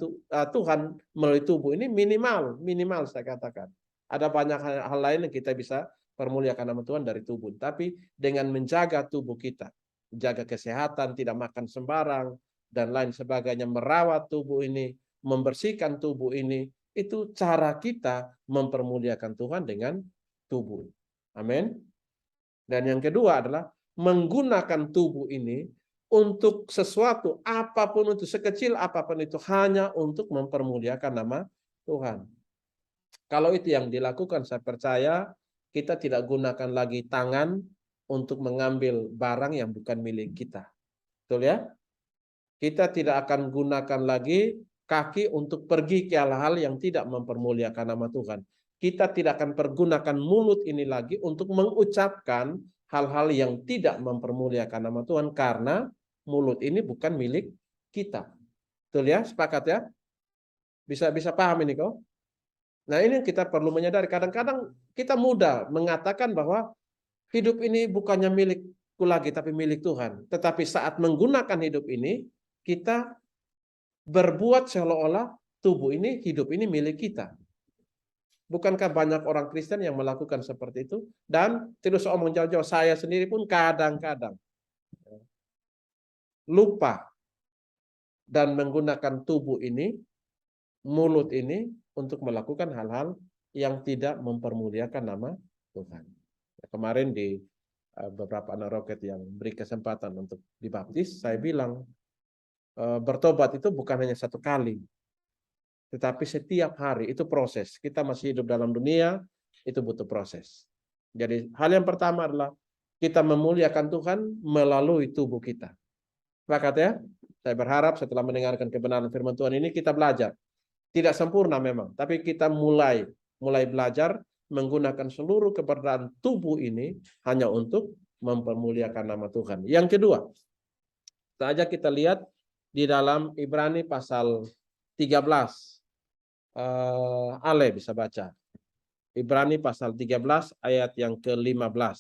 Tuhan melalui tubuh ini minimal saya katakan. Ada banyak hal lain yang kita bisa permuliakan nama Tuhan dari tubuh. Tapi dengan menjaga tubuh kita, jaga kesehatan, tidak makan sembarang, dan lain sebagainya, merawat tubuh ini, membersihkan tubuh ini, itu cara kita mempermuliakan Tuhan dengan tubuh. Amin. Dan yang kedua adalah menggunakan tubuh ini untuk sesuatu, apapun itu, sekecil apapun itu, hanya untuk mempermuliakan nama Tuhan. Kalau itu yang dilakukan, saya percaya kita tidak gunakan lagi tangan untuk mengambil barang yang bukan milik kita. Betul ya? Kita tidak akan gunakan lagi kaki untuk pergi ke hal-hal yang tidak mempermuliakan nama Tuhan. Kita tidak akan pergunakan mulut ini lagi untuk mengucapkan hal-hal yang tidak mempermuliakan nama Tuhan, karena mulut ini bukan milik kita. Betul ya? Sepakat ya? Bisa paham ini kok? Nah, ini kita perlu menyadari. Kadang-kadang kita mudah mengatakan bahwa hidup ini bukannya milikku lagi, tapi milik Tuhan. Tetapi saat menggunakan hidup ini, kita berbuat seolah-olah tubuh ini, hidup ini milik kita. Bukankah banyak orang Kristen yang melakukan seperti itu? Dan tidak usah omong jauh-jauh, saya sendiri pun kadang-kadang lupa dan menggunakan tubuh ini, mulut ini, untuk melakukan hal-hal yang tidak mempermuliakan nama Tuhan. Kemarin di beberapa anak roket yang beri kesempatan untuk dibaptis, saya bilang bertobat itu bukan hanya satu kali, tetapi setiap hari. Itu proses. Kita masih hidup dalam dunia, itu butuh proses. Jadi hal yang pertama adalah kita memuliakan Tuhan melalui tubuh kita. Sepakat ya? Saya berharap setelah mendengarkan kebenaran firman Tuhan ini, kita belajar. Tidak sempurna memang, tapi kita mulai belajar menggunakan seluruh keberadaan tubuh ini hanya untuk mempermuliakan nama Tuhan. Yang kedua, saja kita lihat di dalam Ibrani pasal 13. Ale bisa baca. Ibrani pasal 13 ayat yang ke-15.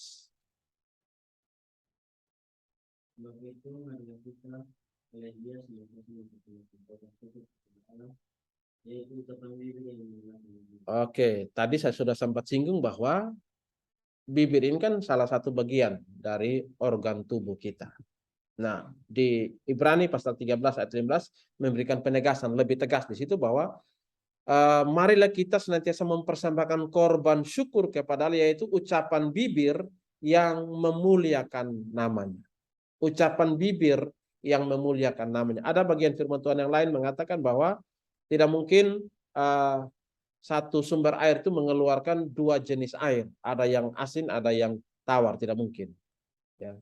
Oke, tadi saya sudah sempat singgung bahwa bibir ini kan salah satu bagian dari organ tubuh kita. Nah, di Ibrani pasal 13 ayat 15 memberikan penegasan lebih tegas di situ bahwa marilah kita senantiasa mempersembahkan korban syukur kepada Allah, yaitu ucapan bibir yang memuliakan namanya. Ucapan bibir yang memuliakan namanya. Ada bagian firman Tuhan yang lain mengatakan bahwa tidak mungkin satu sumber air itu mengeluarkan dua jenis air. Ada yang asin, ada yang tawar. Tidak mungkin. Ya.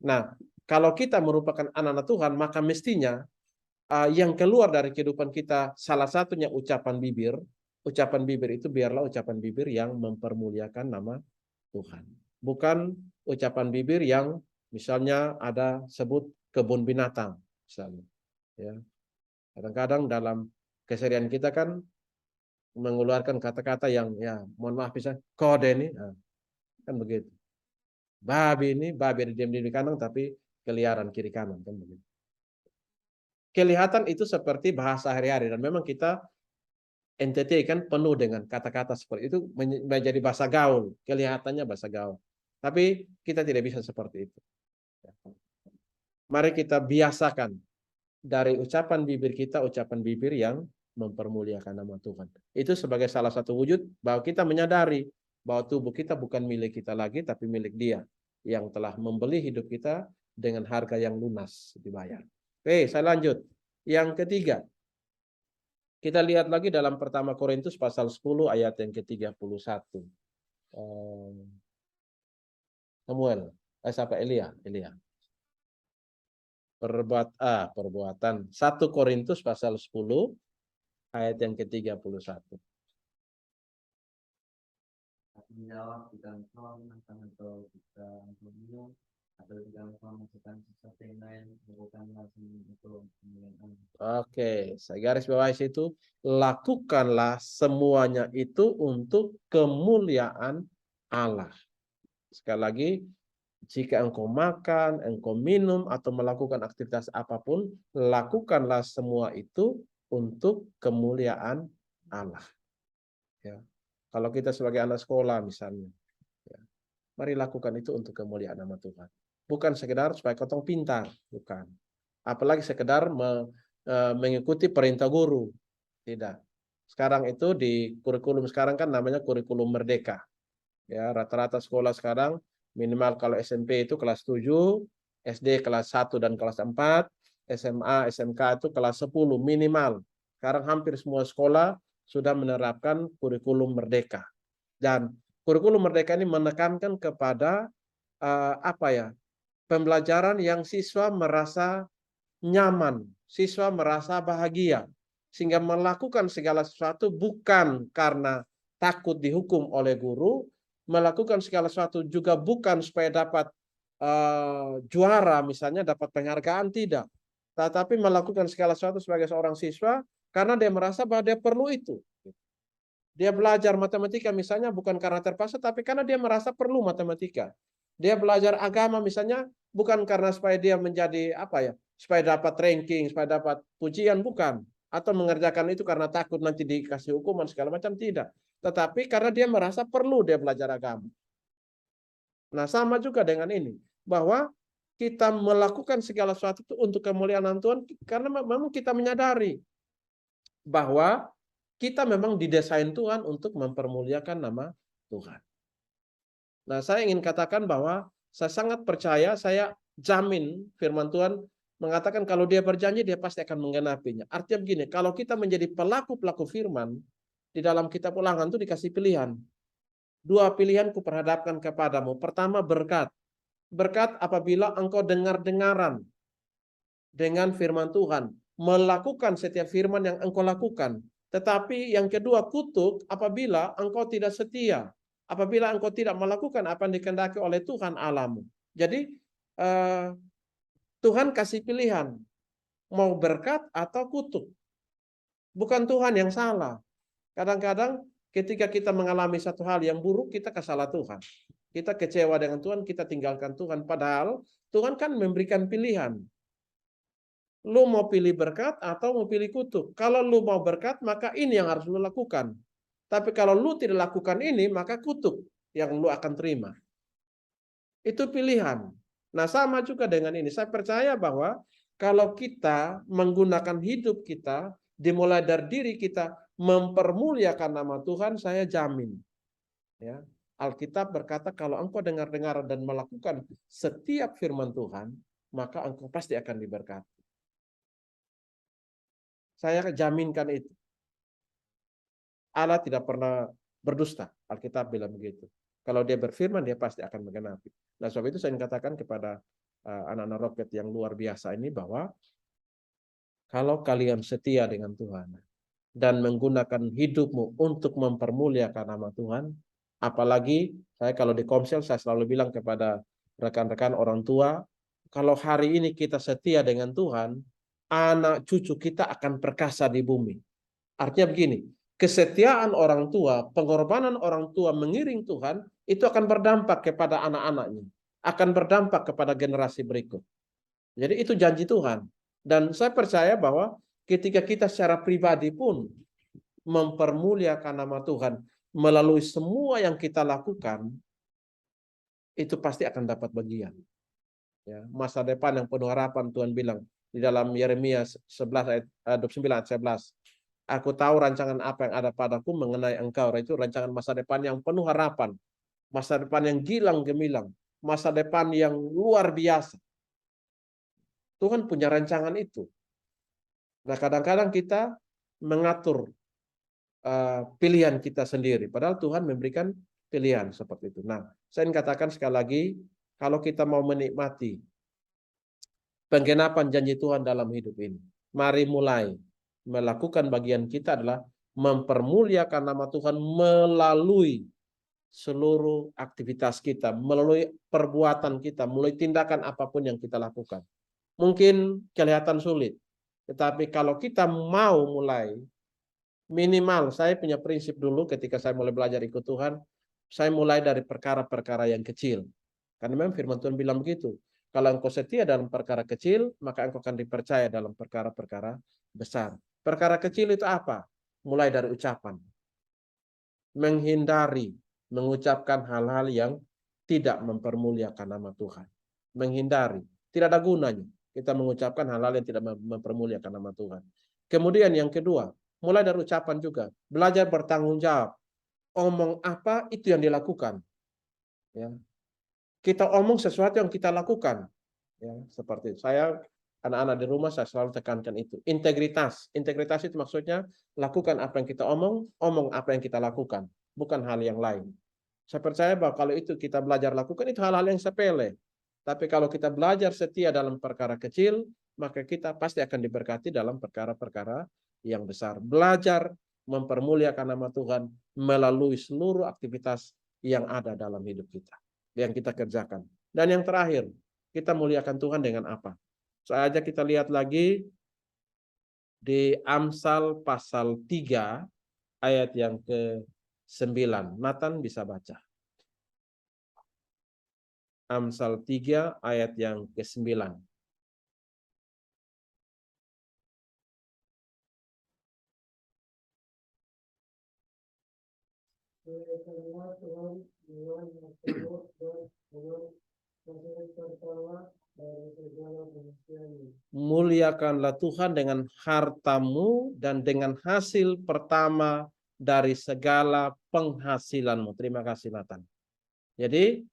Nah, kalau kita merupakan anak-anak Tuhan, maka mestinya yang keluar dari kehidupan kita salah satunya ucapan bibir. Ucapan bibir itu biarlah ucapan bibir yang mempermuliakan nama Tuhan. Bukan ucapan bibir yang misalnya ada sebut kebun binatang. Misalnya. Ya. Kadang-kadang dalam keseharian kita kan mengeluarkan kata-kata yang ya mohon maaf bisa kode ini kan begitu. Babi ada diam di kanan tapi keliaran kiri kanan kan begitu. Kelihatan itu seperti bahasa hari-hari dan memang kita NTT kan penuh dengan kata-kata seperti itu menjadi bahasa gaul, kelihatannya bahasa gaul. Tapi kita tidak bisa seperti itu. Mari kita biasakan dari ucapan bibir kita, ucapan bibir yang mempermuliakan nama Tuhan. Itu sebagai salah satu wujud bahwa kita menyadari bahwa tubuh kita bukan milik kita lagi, tapi milik Dia yang telah membeli hidup kita dengan harga yang lunas dibayar. Oke, saya lanjut. Yang ketiga, kita lihat lagi dalam pertama Korintus pasal 10 ayat yang ke-31. Samuel, siapa Elia? Perbuatan 1 Korintus pasal 10 ayat yang ke-31. Menjawab kita atau kita minum atau kita masukkan sesuatu yang lain bukanlah untuk kemuliaan. Oke, saya garis bawahi situ, lakukanlah semuanya itu untuk kemuliaan Allah. Sekali lagi, jika engkau makan, engkau minum, atau melakukan aktivitas apapun, lakukanlah semua itu untuk kemuliaan Allah. Ya. Kalau kita sebagai anak sekolah misalnya, ya, mari lakukan itu untuk kemuliaan nama Tuhan. Bukan sekedar supaya kau pintar, bukan. Apalagi sekedar mengikuti perintah guru, tidak. Sekarang itu di kurikulum sekarang kan namanya kurikulum merdeka. Ya, rata-rata sekolah sekarang minimal kalau SMP itu kelas 7, SD kelas 1 dan kelas 4, SMA, SMK itu kelas 10 minimal. Sekarang hampir semua sekolah sudah menerapkan kurikulum merdeka. Dan kurikulum merdeka ini menekankan kepada pembelajaran yang siswa merasa nyaman, siswa merasa bahagia, sehingga melakukan segala sesuatu bukan karena takut dihukum oleh guru, melakukan segala sesuatu juga bukan supaya dapat juara, misalnya dapat penghargaan, tidak. Tetapi melakukan segala sesuatu sebagai seorang siswa karena dia merasa bahwa dia perlu itu. Dia belajar matematika misalnya bukan karena terpaksa, tapi karena dia merasa perlu matematika. Dia belajar agama misalnya bukan karena supaya dia menjadi supaya dapat ranking, supaya dapat pujian, bukan. Atau mengerjakan itu karena takut nanti dikasih hukuman segala macam, tidak. Tetapi karena dia merasa perlu dia belajar agama. Nah, sama juga dengan ini, bahwa kita melakukan segala sesuatu itu untuk kemuliaan Tuhan karena memang kita menyadari bahwa kita memang didesain Tuhan untuk mempermuliakan nama Tuhan. Nah, saya ingin katakan bahwa saya sangat percaya, saya jamin firman Tuhan mengatakan kalau dia berjanji, dia pasti akan menggenapinya. Artinya begini, kalau kita menjadi pelaku-pelaku firman, di dalam kitab Ulangan itu dikasih pilihan. 2 pilihan kuperhadapkan kepadamu. Pertama, berkat. Berkat apabila engkau dengar-dengaran dengan firman Tuhan, melakukan setiap firman yang engkau lakukan. Tetapi yang kedua, kutuk apabila engkau tidak setia, apabila engkau tidak melakukan apa yang dikehendaki oleh Tuhan Allahmu. Jadi Tuhan kasih pilihan, mau berkat atau kutuk. Bukan Tuhan yang salah. Kadang-kadang ketika kita mengalami satu hal yang buruk, kita kesalah Tuhan. Kita kecewa dengan Tuhan, kita tinggalkan Tuhan. Padahal Tuhan kan memberikan pilihan. Lu mau pilih berkat atau mau pilih kutuk. Kalau lu mau berkat, maka ini yang harus lu lakukan. Tapi kalau lu tidak lakukan ini, maka kutuk yang lu akan terima. Itu pilihan. Nah, sama juga dengan ini. Saya percaya bahwa kalau kita menggunakan hidup kita, dimulai dari diri kita, mempermuliakan nama Tuhan, saya jamin. Ya, Alkitab berkata kalau engkau dengar-dengar dan melakukan setiap firman Tuhan, maka engkau pasti akan diberkati. Saya jaminkan itu. Allah tidak pernah berdusta. Alkitab bilang begitu. Kalau dia berfirman, dia pasti akan menggenapi. Nah, sebab itu saya ingin katakan kepada anak-anak roket yang luar biasa ini bahwa kalau kalian setia dengan Tuhan dan menggunakan hidupmu untuk mempermuliakan nama Tuhan, apalagi saya kalau di Komsel saya selalu bilang kepada rekan-rekan orang tua, kalau hari ini kita setia dengan Tuhan, anak cucu kita akan perkasa di bumi. Artinya begini, kesetiaan orang tua, pengorbanan orang tua mengiring Tuhan, itu akan berdampak kepada anak-anaknya. Akan berdampak kepada generasi berikut. Jadi itu janji Tuhan. Dan saya percaya bahwa ketika kita secara pribadi pun mempermuliakan nama Tuhan melalui semua yang kita lakukan, itu pasti akan dapat bagian. Ya, masa depan yang penuh harapan Tuhan bilang di dalam Yeremia 11 ayat 29 ayat 11. Aku tahu rancangan apa yang ada padaku mengenai engkau. Itu rancangan masa depan yang penuh harapan. Masa depan yang gilang gemilang. Masa depan yang luar biasa. Tuhan punya rancangan itu. Nah, kadang-kadang kita mengatur pilihan kita sendiri. Padahal Tuhan memberikan pilihan seperti itu. Nah, saya ingin katakan sekali lagi, kalau kita mau menikmati penggenapan janji Tuhan dalam hidup ini, mari mulai melakukan bagian kita adalah mempermuliakan nama Tuhan melalui seluruh aktivitas kita, melalui perbuatan kita, melalui tindakan apapun yang kita lakukan. Mungkin kelihatan sulit, tetapi kalau kita mau mulai, minimal saya punya prinsip dulu ketika saya mulai belajar ikut Tuhan, saya mulai dari perkara-perkara yang kecil. Karena memang firman Tuhan bilang begitu. Kalau engkau setia dalam perkara kecil, maka engkau akan dipercaya dalam perkara-perkara besar. Perkara kecil itu apa? Mulai dari ucapan. Menghindari mengucapkan hal-hal yang tidak mempermuliakan nama Tuhan. Menghindari. Tidak ada gunanya kita mengucapkan hal-hal yang tidak mempermuliakan nama Tuhan. Kemudian yang kedua, mulai dari ucapan juga. Belajar bertanggung jawab. Omong apa itu yang dilakukan. Ya. Kita omong sesuatu yang kita lakukan. Ya, seperti itu. Saya, anak-anak di rumah, saya selalu tekankan itu. Integritas. Integritas itu maksudnya lakukan apa yang kita omong, omong apa yang kita lakukan. Bukan hal yang lain. Saya percaya bahwa kalau itu kita belajar lakukan, itu hal-hal yang sepele. Tapi kalau kita belajar setia dalam perkara kecil, maka kita pasti akan diberkati dalam perkara-perkara yang besar. Belajar mempermuliakan nama Tuhan melalui seluruh aktivitas yang ada dalam hidup kita. Yang kita kerjakan. Dan yang terakhir, kita muliakan Tuhan dengan apa? Saja kita lihat lagi di Amsal pasal 3 ayat yang ke-9. Nathan bisa baca. Amsal 3 ayat yang ke-9. Muliakanlah Tuhan dengan hartamu dan dengan hasil pertama dari segala penghasilanmu. Terima kasih Nathan. Jadi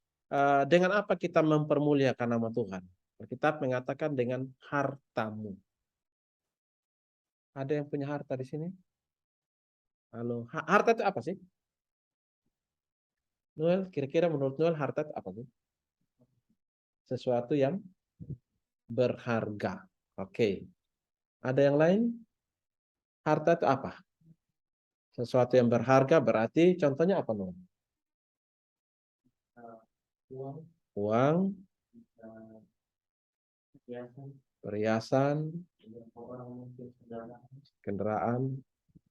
dengan apa kita mempermuliakan nama Tuhan? Alkitab mengatakan dengan hartamu. Ada yang punya harta di sini? Halo, harta itu apa sih? Noel, kira-kira menurut Noel harta itu apa sih? Sesuatu yang berharga. Oke. Ada yang lain? Harta itu apa? Sesuatu yang berharga berarti contohnya apa, Noel? Uang, Uang, perhiasan, orang mungkin saudara. kendaraan.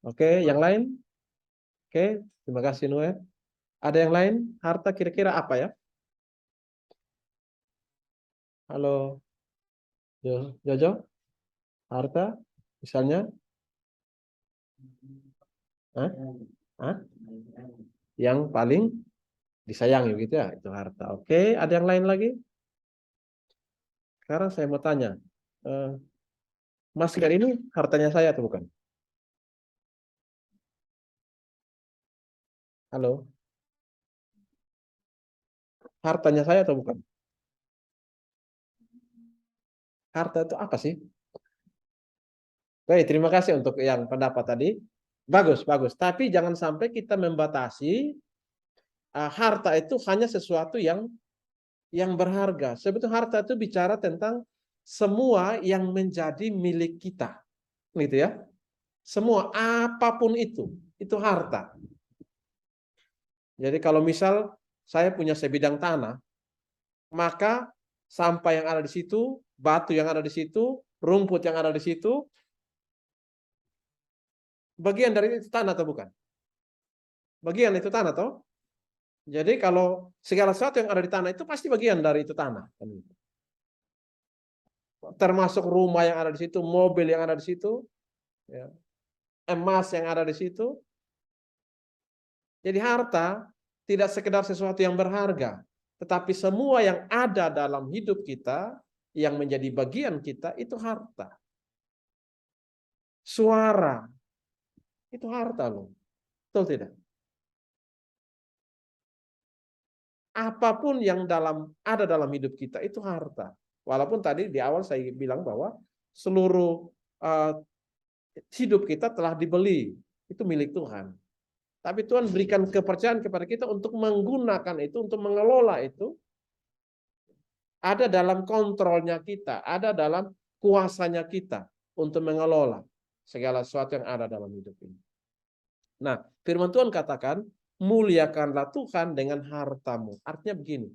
Oke, yang lain? Oke, terima kasih Noel. Ada yang lain? Harta kira-kira apa ya? Halo, Jojo? Harta? Misalnya? Hah? Hah? Yang paling disayangi gitu ya, itu harta. Oke, ada yang lain lagi? Sekarang saya mau tanya, masker ini hartanya saya atau bukan? Halo, hartanya saya atau bukan? Harta itu apa sih? Baik, terima kasih untuk yang pendapat tadi. Bagus, bagus. Tapi jangan sampai kita membatasi harta itu hanya sesuatu yang berharga. Sebetulnya harta itu bicara tentang semua yang menjadi milik kita, gitu ya. Semua apapun itu harta. Jadi kalau misal saya punya sebidang tanah, maka sampah yang ada di situ, batu yang ada di situ, rumput yang ada di situ, bagian dari itu tanah atau bukan? Bagian itu tanah toh? Jadi kalau segala sesuatu yang ada di tanah itu pasti bagian dari itu tanah. Termasuk rumah yang ada di situ, mobil yang ada di situ, ya, emas yang ada di situ. Jadi harta tidak sekedar sesuatu yang berharga, tetapi semua yang ada dalam hidup kita yang menjadi bagian kita itu harta. Suara itu harta loh. Betul tidak? Apapun yang ada dalam hidup kita itu harta. Walaupun tadi di awal saya bilang bahwa seluruh hidup kita telah dibeli, itu milik Tuhan. Tapi Tuhan berikan kepercayaan kepada kita untuk menggunakan itu, untuk mengelola itu, ada dalam kontrolnya kita, ada dalam kuasanya kita untuk mengelola segala sesuatu yang ada dalam hidup ini. Nah, firman Tuhan katakan, muliakanlah Tuhan dengan hartamu. Artinya begini,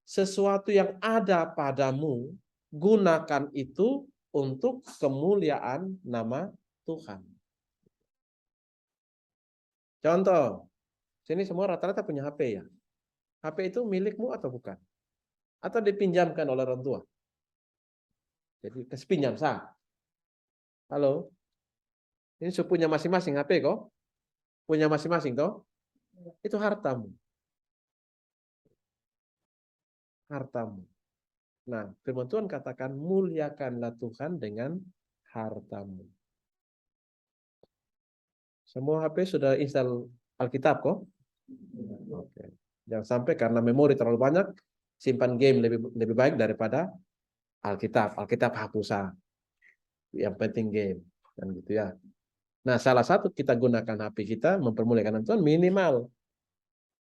sesuatu yang ada padamu, gunakan itu untuk kemuliaan nama Tuhan. Contoh, sini semua rata-rata punya HP ya. HP itu milikmu atau bukan? atau dipinjamkan oleh orang tua. Jadi pinjam sah. Halo, ini punya masing-masing HP kok, punya masing-masing toh, itu hartamu, hartamu. Nah, firman Tuhan katakan muliakanlah Tuhan dengan hartamu. Semua HP sudah install Alkitab kok? Oke. Jangan sampai karena memori terlalu banyak, simpan game lebih baik daripada Alkitab. Alkitab hapus. Yang penting game, kan gitu ya. Nah, salah satu kita gunakan HP kita mempermuliakan Tuhan, minimal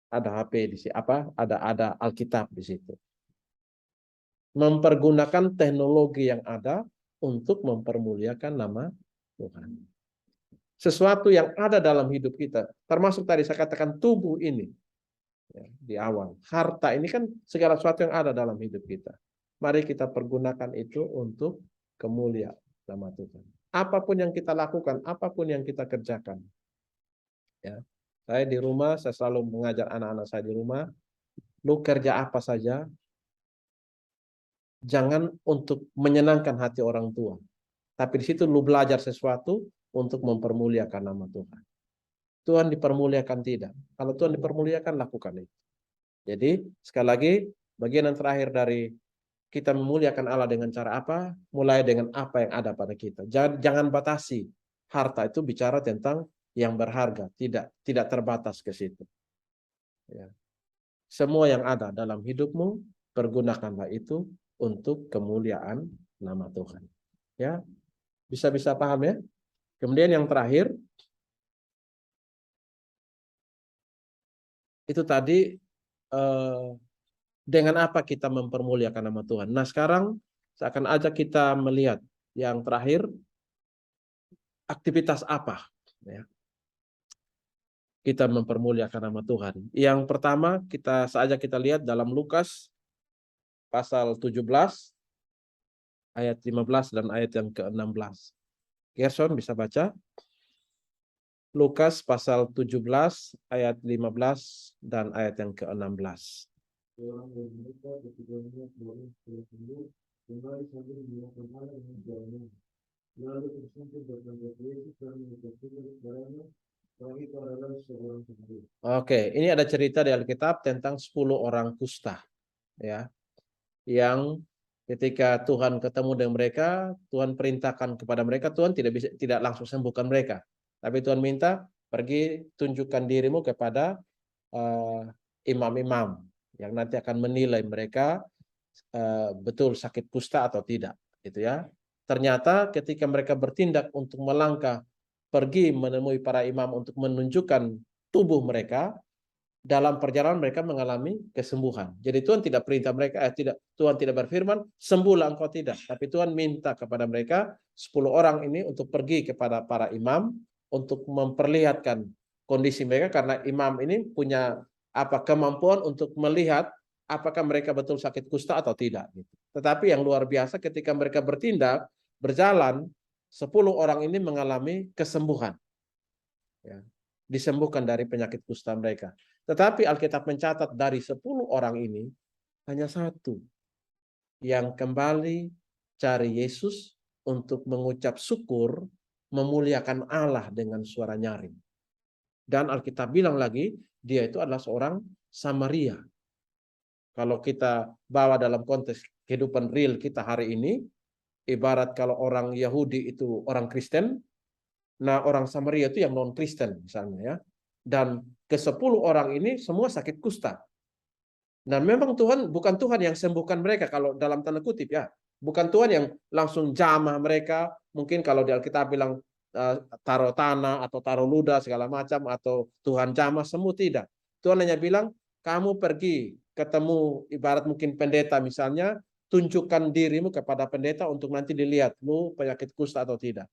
ada HP di sini, ada Alkitab di situ. Mempergunakan teknologi yang ada untuk mempermuliakan nama Tuhan. Sesuatu yang ada dalam hidup kita, termasuk tadi saya katakan tubuh ini, ya, di awal. Harta ini kan segala sesuatu yang ada dalam hidup kita. Mari kita pergunakan itu untuk kemuliaan nama Tuhan. Apapun yang kita lakukan, apapun yang kita kerjakan. Ya. Saya di rumah, saya selalu mengajar anak-anak saya di rumah, lu kerja apa saja, jangan untuk menyenangkan hati orang tua. Tapi di situ lu belajar sesuatu untuk mempermuliakan nama Tuhan. Tuhan dipermuliakan tidak. Kalau Tuhan dipermuliakan, lakukan itu. Jadi, sekali lagi, bagian yang terakhir dari kita memuliakan Allah dengan cara apa? Mulai dengan apa yang ada pada kita. Jangan batasi. Harta itu bicara tentang yang berharga. Tidak terbatas ke situ. Ya. Semua yang ada dalam hidupmu, pergunakanlah itu untuk kemuliaan nama Tuhan. Ya, bisa paham ya? Kemudian yang terakhir, itu tadi dengan apa kita mempermuliakan nama Tuhan. Nah, sekarang saya akan ajak kita melihat yang terakhir, aktivitas apa ya kita mempermuliakan nama Tuhan. Yang pertama saja kita lihat dalam Lukas pasal 17 ayat 15 dan ayat yang ke-16. Gerson bisa baca? Lukas pasal 17 ayat 15 dan ayat yang ke-16. Oke, ini ada cerita di Alkitab tentang 10 orang kusta, ya, yang ketika Tuhan ketemu dengan mereka, Tuhan perintahkan kepada mereka, Tuhan tidak langsung sembuhkan mereka, tapi Tuhan minta pergi tunjukkan dirimu kepada imam-imam yang nanti akan menilai mereka betul sakit kusta atau tidak, gitu ya. Ternyata ketika mereka bertindak untuk melangkah pergi menemui para imam untuk menunjukkan tubuh mereka, dalam perjalanan mereka mengalami kesembuhan. Jadi Tuhan tidak perintah mereka, Tuhan tidak berfirman, sembuhlah engkau, tidak. Tapi Tuhan minta kepada mereka, 10 orang ini untuk pergi kepada para imam, untuk memperlihatkan kondisi mereka, karena imam ini punya kemampuan untuk melihat apakah mereka betul sakit kusta atau tidak. Tetapi yang luar biasa ketika mereka bertindak, berjalan, 10 orang ini mengalami kesembuhan. Ya, disembuhkan dari penyakit kusta mereka. Tetapi Alkitab mencatat dari 10 orang ini, hanya satu yang kembali cari Yesus untuk mengucap syukur, memuliakan Allah dengan suara nyaring. Dan Alkitab bilang lagi, dia itu adalah seorang Samaria. Kalau kita bawa dalam konteks kehidupan real kita hari ini, ibarat kalau orang Yahudi itu orang Kristen, nah orang Samaria itu yang non-Kristen misalnya ya. Dan ke-10 orang ini semua sakit kusta. Dan memang bukan Tuhan yang sembuhkan mereka kalau dalam tanda kutip ya. Bukan Tuhan yang langsung jamah mereka. Mungkin kalau di Alkitab bilang taruh tanah atau taruh ludah segala macam, atau Tuhan jamah, semua tidak. Tuhan hanya bilang, kamu pergi ketemu ibarat mungkin pendeta misalnya, tunjukkan dirimu kepada pendeta untuk nanti dilihat lu penyakit kusta atau tidak.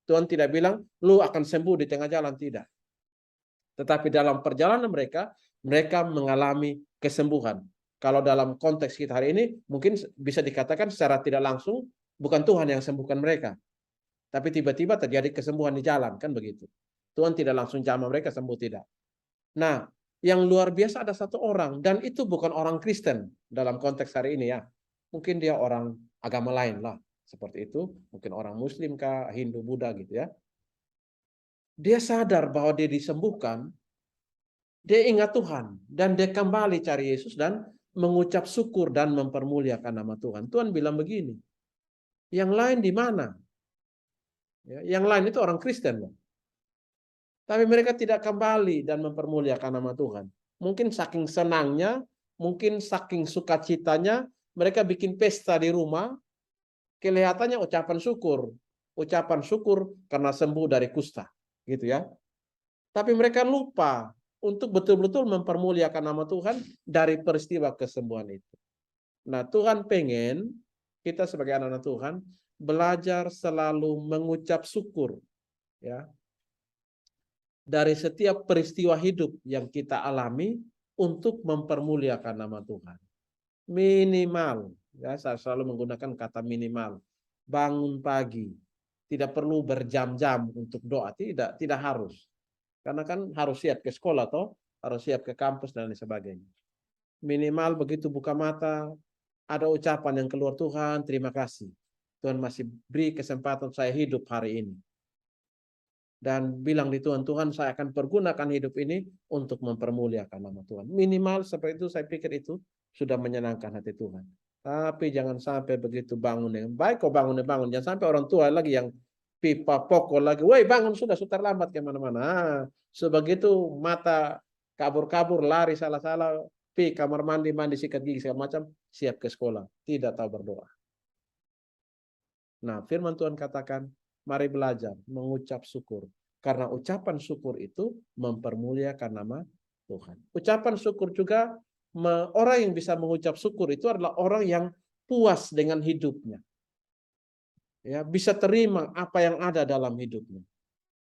Tuhan tidak bilang lu akan sembuh di tengah jalan, tidak. Tetapi dalam perjalanan mereka mengalami kesembuhan. Kalau dalam konteks kita hari ini, mungkin bisa dikatakan secara tidak langsung, bukan Tuhan yang sembuhkan mereka. Tapi tiba-tiba terjadi kesembuhan di jalan, kan begitu. Tuhan tidak langsung jamah mereka sembuh, tidak. Nah, Yang luar biasa ada satu orang, dan itu bukan orang Kristen dalam konteks hari ini ya. Mungkin dia orang agama lain lah, seperti itu. Mungkin orang Muslim kah, Hindu, Buddha gitu ya. Dia sadar bahwa dia disembuhkan, dia ingat Tuhan, dan dia kembali cari Yesus dan mengucap syukur dan mempermuliakan nama Tuhan. Tuhan bilang begini, yang lain di mana? Ya, yang lain itu orang Kristen loh. Tapi mereka tidak kembali dan mempermuliakan nama Tuhan. Mungkin saking senangnya, mungkin saking sukacitanya, mereka bikin pesta di rumah, kelihatannya ucapan syukur. Ucapan syukur karena sembuh dari kusta. Gitu ya. Tapi mereka lupa untuk betul-betul mempermuliakan nama Tuhan dari peristiwa kesembuhan itu. Nah, Tuhan pengen kita sebagai anak-anak Tuhan belajar selalu mengucap syukur. Ya, dari setiap peristiwa hidup yang kita alami untuk mempermuliakan nama Tuhan. Minimal, ya saya selalu menggunakan kata minimal. Bangun pagi, tidak perlu berjam-jam untuk doa, tidak harus. Karena kan harus siap ke sekolah toh, harus siap ke kampus dan lain sebagainya. Minimal begitu buka mata, ada ucapan yang keluar, Tuhan terima kasih. Tuhan masih beri kesempatan saya hidup hari ini. Dan bilang di Tuhan, Tuhan saya akan pergunakan hidup ini untuk mempermuliakan nama Tuhan. Minimal seperti itu, saya pikir itu sudah menyenangkan hati Tuhan. Tapi jangan sampai begitu bangun dengan baik, kok bangun. Jangan sampai orang tua lagi yang pipa pokok lagi, woi bangun sudah terlambat kemana-mana. Sebegitu mata kabur-kabur, lari salah-salah, pi kamar mandi, sikat gigi segala macam, siap ke sekolah, tidak tahu berdoa. Nah, firman Tuhan katakan, mari belajar mengucap syukur. Karena ucapan syukur itu mempermuliakan nama Tuhan. Ucapan syukur juga, orang yang bisa mengucap syukur itu adalah orang yang puas dengan hidupnya. Ya, bisa terima apa yang ada dalam hidupnya.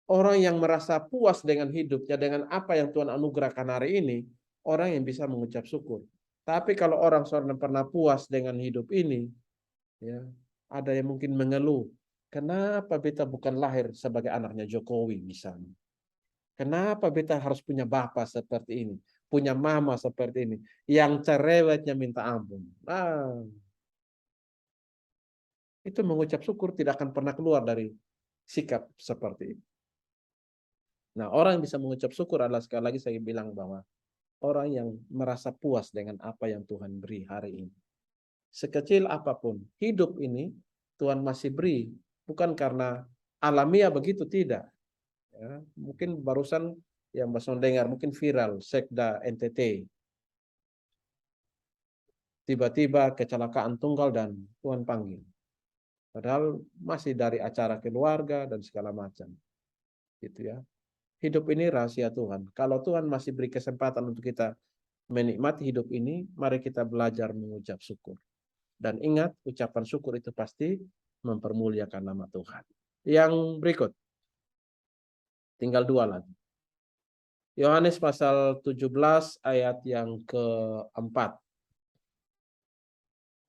Orang yang merasa puas dengan hidupnya, dengan apa yang Tuhan anugerahkan hari ini, orang yang bisa mengucap syukur. Tapi kalau orang seorang yang pernah puas dengan hidup ini, ya, ada yang mungkin mengeluh, kenapa beta bukan lahir sebagai anaknya Jokowi misalnya? Kenapa beta harus punya bapak seperti ini, punya mama seperti ini, yang cerewetnya minta ampun? Nah, itu mengucap syukur tidak akan pernah keluar dari sikap seperti itu. Nah, orang yang bisa mengucap syukur adalah, sekali lagi saya bilang, bahwa orang yang merasa puas dengan apa yang Tuhan beri hari ini. Sekecil apapun, hidup ini Tuhan masih beri, bukan karena alamiah begitu, tidak. Ya, mungkin barusan yang Mas dengar, mungkin viral, Sekda NTT. Tiba-tiba kecelakaan tunggal dan Tuhan panggil. Padahal masih dari acara keluarga dan segala macam. Gitu ya. Hidup ini rahasia Tuhan. Kalau Tuhan masih beri kesempatan untuk kita menikmati hidup ini, mari kita belajar mengucap syukur. Dan ingat, ucapan syukur itu pasti mempermuliakan nama Tuhan. Yang berikut, tinggal 2 lagi. Yohanes pasal 17 ayat yang keempat.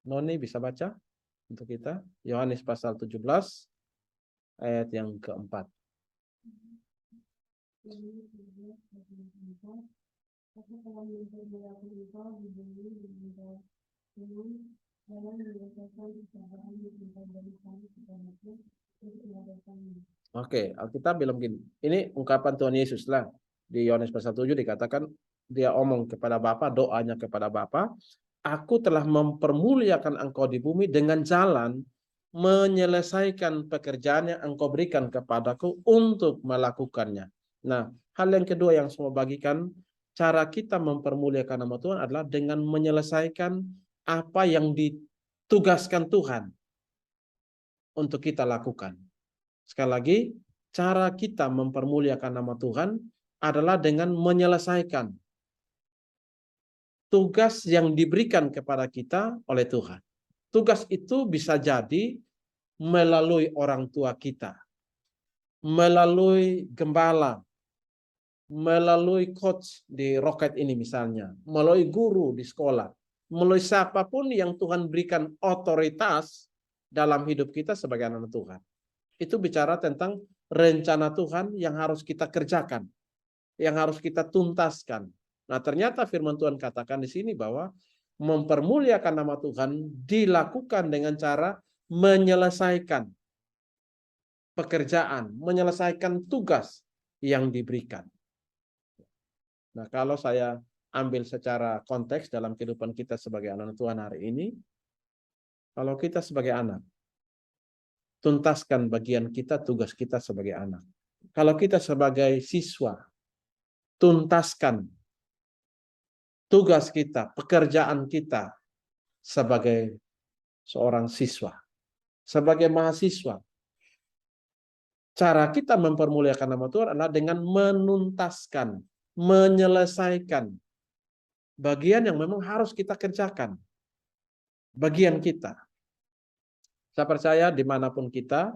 Noni bisa baca untuk kita? Yohanes pasal 17 ayat yang keempat. Oke, Alkitab bilang begini. Ini ungkapan Tuhan Yesus lah. Di Yohanes pasal 7 dikatakan, dia omong kepada Bapa, doanya kepada Bapa, aku telah mempermuliakan engkau di bumi dengan jalan menyelesaikan pekerjaan yang engkau berikan kepadaku untuk melakukannya. Nah, hal yang kedua yang saya mau bagikan, cara kita mempermuliakan nama Tuhan adalah dengan menyelesaikan apa yang ditugaskan Tuhan untuk kita lakukan. Sekali lagi, cara kita mempermuliakan nama Tuhan adalah dengan menyelesaikan tugas yang diberikan kepada kita oleh Tuhan. Tugas itu bisa jadi melalui orang tua kita, melalui gembala, melalui coach di Rocket ini misalnya, melalui guru di sekolah, melalui siapapun yang Tuhan berikan otoritas dalam hidup kita sebagai anak Tuhan. Itu bicara tentang rencana Tuhan yang harus kita kerjakan, yang harus kita tuntaskan. Nah, ternyata firman Tuhan katakan di sini bahwa mempermuliakan nama Tuhan dilakukan dengan cara menyelesaikan pekerjaan, menyelesaikan tugas yang diberikan. Nah, kalau saya ambil secara konteks dalam kehidupan kita sebagai anak Tuhan hari ini, kalau kita sebagai anak, tuntaskan bagian kita, tugas kita sebagai anak. Kalau kita sebagai siswa, tuntaskan tugas kita, pekerjaan kita sebagai seorang siswa, sebagai mahasiswa. Cara kita mempermuliakan nama Tuhan adalah dengan menuntaskan, menyelesaikan bagian yang memang harus kita kerjakan. Bagian kita. Saya percaya dimanapun kita,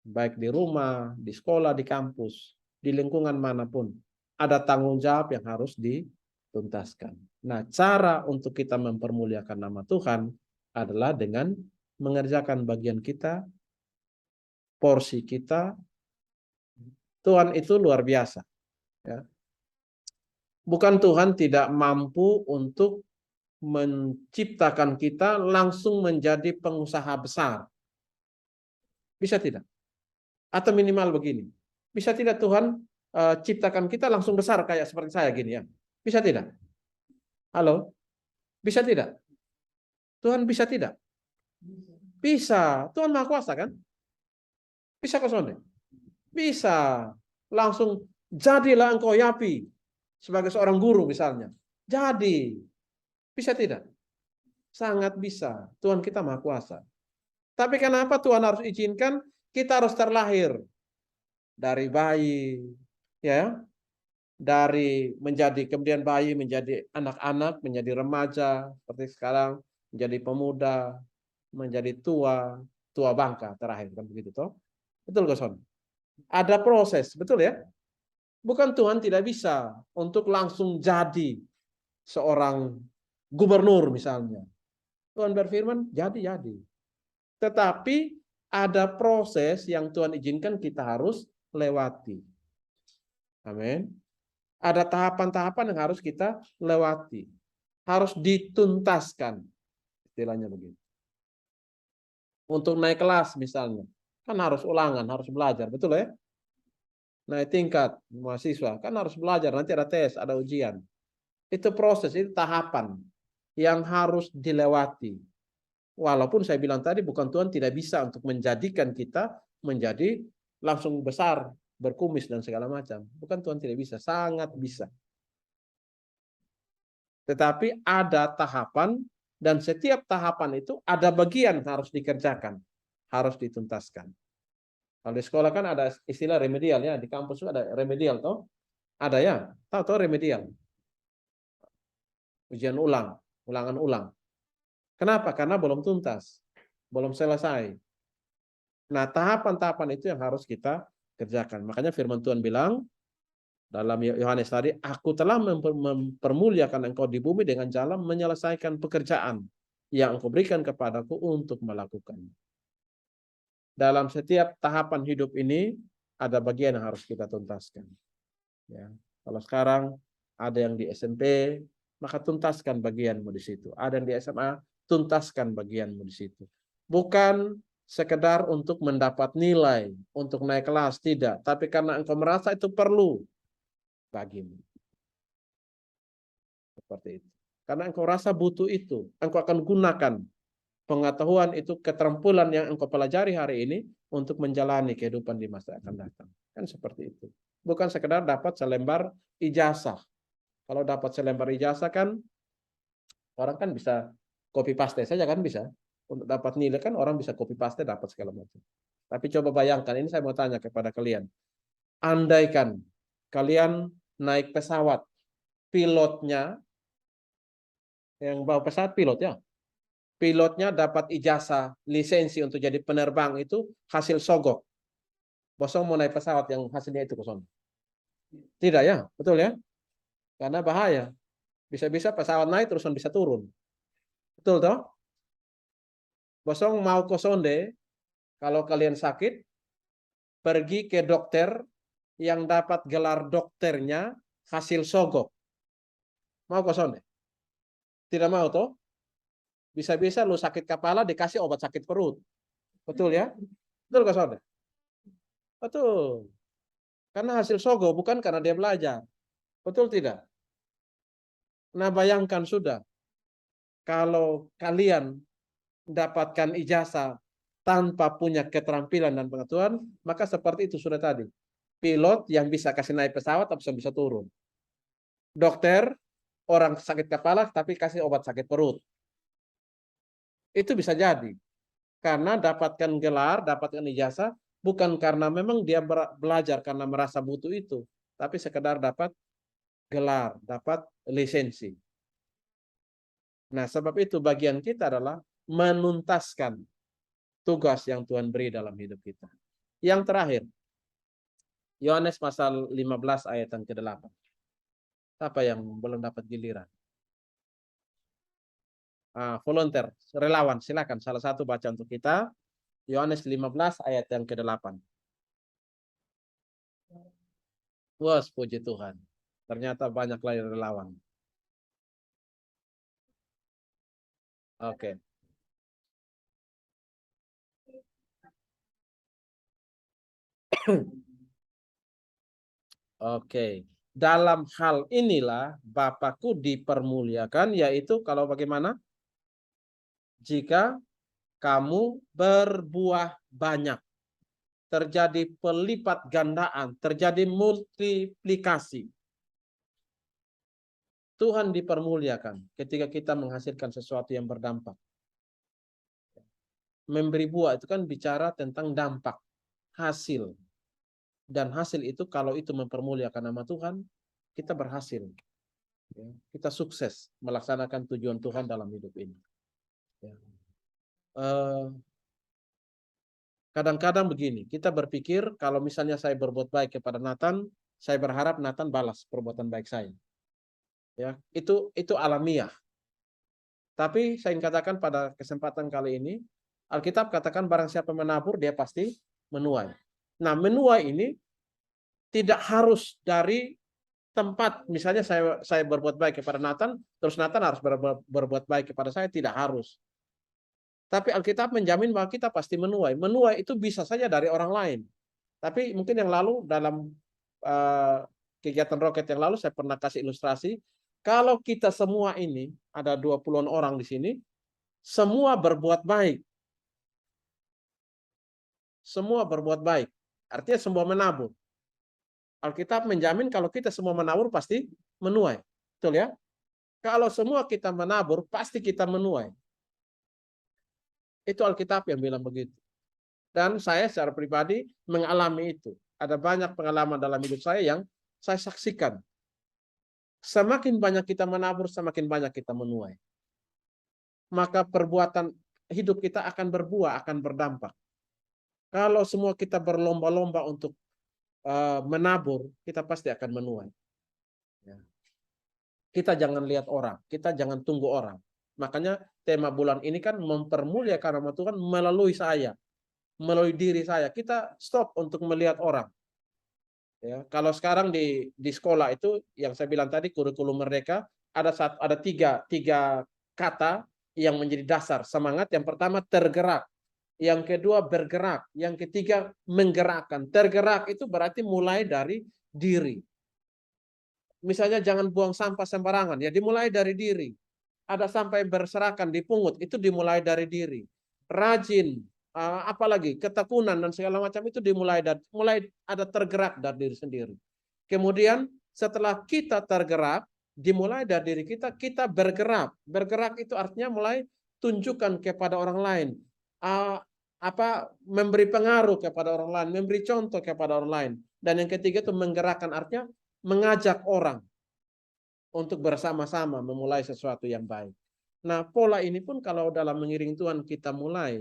baik di rumah, di sekolah, di kampus, di lingkungan manapun, ada tanggung jawab yang harus dituntaskan. Nah, cara untuk kita mempermuliakan nama Tuhan adalah dengan mengerjakan bagian kita, porsi kita. Tuhan itu luar biasa. Ya. Bukan Tuhan tidak mampu untuk menciptakan kita langsung menjadi pengusaha besar. Bisa tidak? Atau minimal begini. Bisa tidak Tuhan ciptakan kita langsung besar kayak seperti saya gini ya? Bisa tidak? Halo? Bisa tidak? Tuhan bisa tidak? Bisa. Tuhan Maha Kuasa kan? Bisa kosong. Bisa. Langsung jadilah engkau Yapi sebagai seorang guru misalnya. Jadi. Bisa tidak? Sangat bisa. Tuhan kita Maha Kuasa. Tapi kenapa Tuhan harus izinkan kita harus terlahir dari bayi, ya, dari menjadi kemudian bayi menjadi anak-anak, menjadi remaja seperti sekarang, menjadi pemuda, menjadi tua, tua bangka terakhir kan begitu toh? Betul Goson? Ada proses, betul ya? Bukan Tuhan tidak bisa untuk langsung jadi seorang gubernur misalnya. Tuhan berfirman, jadi. Tetapi ada proses yang Tuhan izinkan kita harus lewati. Amin. Ada tahapan-tahapan yang harus kita lewati. Harus dituntaskan. Istilahnya begitu. Untuk naik kelas misalnya. Kan harus ulangan, harus belajar. Betul ya? Naik tingkat mahasiswa. Kan harus belajar. Nanti ada tes, ada ujian. Itu proses, itu tahapan yang harus dilewati. Walaupun saya bilang tadi bukan Tuhan tidak bisa untuk menjadikan kita menjadi langsung besar, berkumis dan segala macam. Bukan Tuhan tidak bisa, sangat bisa. Tetapi ada tahapan dan setiap tahapan itu ada bagian harus dikerjakan, harus dituntaskan. Kalau di sekolah kan ada istilah remedial ya, di kampus itu ada remedial toh? Ada ya? Tahu remedial? Ujian ulang, ulangan ulang. Kenapa? Karena belum tuntas, belum selesai. Nah, tahapan-tahapan itu yang harus kita kerjakan. Makanya firman Tuhan bilang dalam Yohanes tadi, aku telah mempermuliakan engkau di bumi dengan jalan menyelesaikan pekerjaan yang engkau berikan kepadaku untuk melakukan. Dalam setiap tahapan hidup ini, ada bagian yang harus kita tuntaskan. Ya. Kalau sekarang ada yang di SMP, maka tuntaskan bagianmu di situ. Ada yang di SMA, tuntaskan bagianmu di situ. Bukan sekedar untuk mendapat nilai, untuk naik kelas, tidak. Tapi karena engkau merasa itu perlu bagimu. Seperti itu. Karena engkau rasa butuh itu, engkau akan gunakan pengetahuan itu, keterampilan yang engkau pelajari hari ini untuk menjalani kehidupan di masa akan datang. Kan seperti itu. Bukan sekedar dapat selembar ijazah. Kalau dapat selembar ijazah kan orang kan bisa copy paste saja kan bisa. Untuk dapat nilai kan orang bisa copy paste dapat segala macam. Tapi coba bayangkan, ini saya mau tanya kepada kalian. Andaikan kalian naik pesawat, pilotnya yang bawa pesawat pilot ya. Pilotnya dapat ijazah, lisensi untuk jadi penerbang itu hasil sogok. Bosong mau naik pesawat yang hasilnya itu kosong. Tidak ya, betul ya? Karena bahaya. Bisa-bisa pesawat naik terus bisa turun. Betul toh? Bosong mau ke Sonde, kalau kalian sakit, pergi ke dokter yang dapat gelar dokternya hasil sogok. Mau kosong? Tidak mau toh? Bisa-bisa lu sakit kepala dikasih obat sakit perut. Betul ya? Betul kosong? Betul. Karena hasil sogo bukan karena dia belajar. Betul tidak? Nah, bayangkan sudah kalau kalian mendapatkan ijazah tanpa punya keterampilan dan pengetahuan, maka seperti itu sudah tadi. Pilot yang bisa kasih naik pesawat tapi bisa turun. Dokter, orang sakit kepala tapi kasih obat sakit perut. Itu bisa jadi. Karena dapatkan gelar, dapatkan ijazah, bukan karena memang dia belajar karena merasa butuh itu. Tapi sekedar dapat gelar, dapat lisensi. Nah, sebab itu bagian kita adalah menuntaskan tugas yang Tuhan beri dalam hidup kita. Yang terakhir, Yohanes pasal 15 ayat yang ke-8. Apa yang belum dapat giliran? Volunteer, relawan, silakan salah satu baca untuk kita. Yohanes 15 ayat yang ke-8. Wah, puji Tuhan. Ternyata banyak lagi relawan. Oke. Oke. Dalam hal inilah Bapakku dipermuliakan, yaitu kalau bagaimana? Jika kamu berbuah banyak, terjadi pelipat gandaan, terjadi multiplikasi. Tuhan dipermuliakan ketika kita menghasilkan sesuatu yang berdampak. Memberi buah itu kan bicara tentang dampak, hasil. Dan hasil itu kalau itu mempermuliakan nama Tuhan, kita berhasil. Kita sukses melaksanakan tujuan Tuhan dalam hidup ini. Kadang-kadang begini, kita berpikir kalau misalnya saya berbuat baik kepada Nathan, saya berharap Nathan balas perbuatan baik saya. Ya, itu alamiah. Tapi saya ingin katakan pada kesempatan kali ini, Alkitab katakan barang siapa menabur, dia pasti menuai. Nah, menuai ini tidak harus dari tempat, misalnya saya berbuat baik kepada Nathan, terus Nathan harus berbuat baik kepada saya, tidak harus. Tapi Alkitab menjamin bahwa kita pasti menuai. Menuai itu bisa saja dari orang lain. Tapi mungkin yang lalu dalam kegiatan roket yang lalu saya pernah kasih ilustrasi, kalau kita semua ini, ada 20-an orang di sini, semua berbuat baik. Semua berbuat baik. Artinya semua menabur. Alkitab menjamin kalau kita semua menabur pasti menuai. Betul ya? Kalau semua kita menabur, pasti kita menuai. Itu Alkitab yang bilang begitu. Dan saya secara pribadi mengalami itu. Ada banyak pengalaman dalam hidup saya yang saya saksikan. Semakin banyak kita menabur, semakin banyak kita menuai. Maka perbuatan hidup kita akan berbuah, akan berdampak. Kalau semua kita berlomba-lomba untuk menabur, kita pasti akan menuai. Kita jangan lihat orang, kita jangan tunggu orang. Makanya tema bulan ini kan mempermuliakan nama Tuhan melalui saya, melalui diri saya. Kita stop untuk melihat orang. Ya, kalau sekarang di sekolah itu yang saya bilang tadi kurikulum merdeka ada tiga kata yang menjadi dasar semangat. Yang pertama tergerak, yang kedua bergerak, yang ketiga menggerakkan. Tergerak itu berarti mulai dari diri. Misalnya jangan buang sampah sembarangan, ya dimulai dari diri. Ada sampah yang berserakan dipungut, itu dimulai dari diri. Rajin, apalagi ketekunan dan segala macam itu mulai ada tergerak dari diri sendiri. Kemudian setelah kita tergerak, dimulai dari diri kita, kita bergerak. Bergerak itu artinya mulai tunjukkan kepada orang lain, memberi pengaruh kepada orang lain, memberi contoh kepada orang lain. Dan yang ketiga itu menggerakkan, artinya mengajak orang untuk bersama-sama memulai sesuatu yang baik. Nah, pola ini pun kalau dalam mengiring Tuhan kita mulai,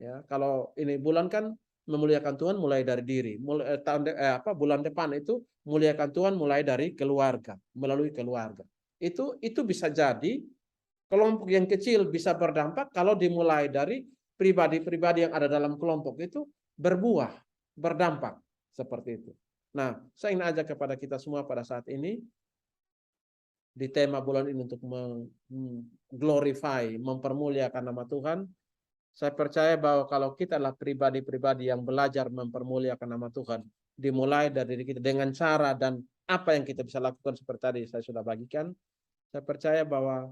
ya, kalau ini bulan kan memuliakan Tuhan mulai dari diri. Bulan depan itu muliakan Tuhan mulai dari keluarga, melalui keluarga. Itu bisa jadi kelompok yang kecil bisa berdampak kalau dimulai dari pribadi-pribadi yang ada dalam kelompok itu berbuah, berdampak seperti itu. Nah, saya ingin ajak kepada kita semua pada saat ini, di tema bulan ini untuk glorify, mempermuliakan nama Tuhan. Saya percaya bahwa kalau kita adalah pribadi-pribadi yang belajar mempermuliakan nama Tuhan, dimulai dari diri kita dengan cara dan apa yang kita bisa lakukan seperti tadi saya sudah bagikan, saya percaya bahwa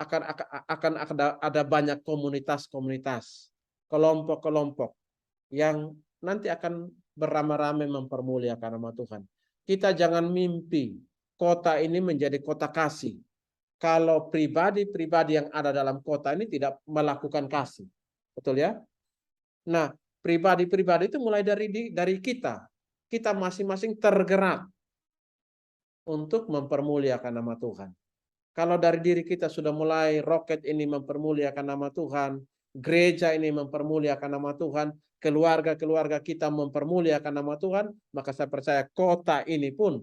akan ada banyak komunitas-komunitas, kelompok-kelompok yang nanti akan beramai-ramai mempermuliakan nama Tuhan. Kita jangan mimpi kota ini menjadi kota kasih kalau pribadi-pribadi yang ada dalam kota ini tidak melakukan kasih. Betul ya? Nah, pribadi-pribadi itu mulai dari kita. Kita masing-masing tergerak untuk mempermuliakan nama Tuhan. Kalau dari diri kita sudah mulai roket ini mempermuliakan nama Tuhan, gereja ini mempermuliakan nama Tuhan, keluarga-keluarga kita mempermuliakan nama Tuhan, maka saya percaya kota ini pun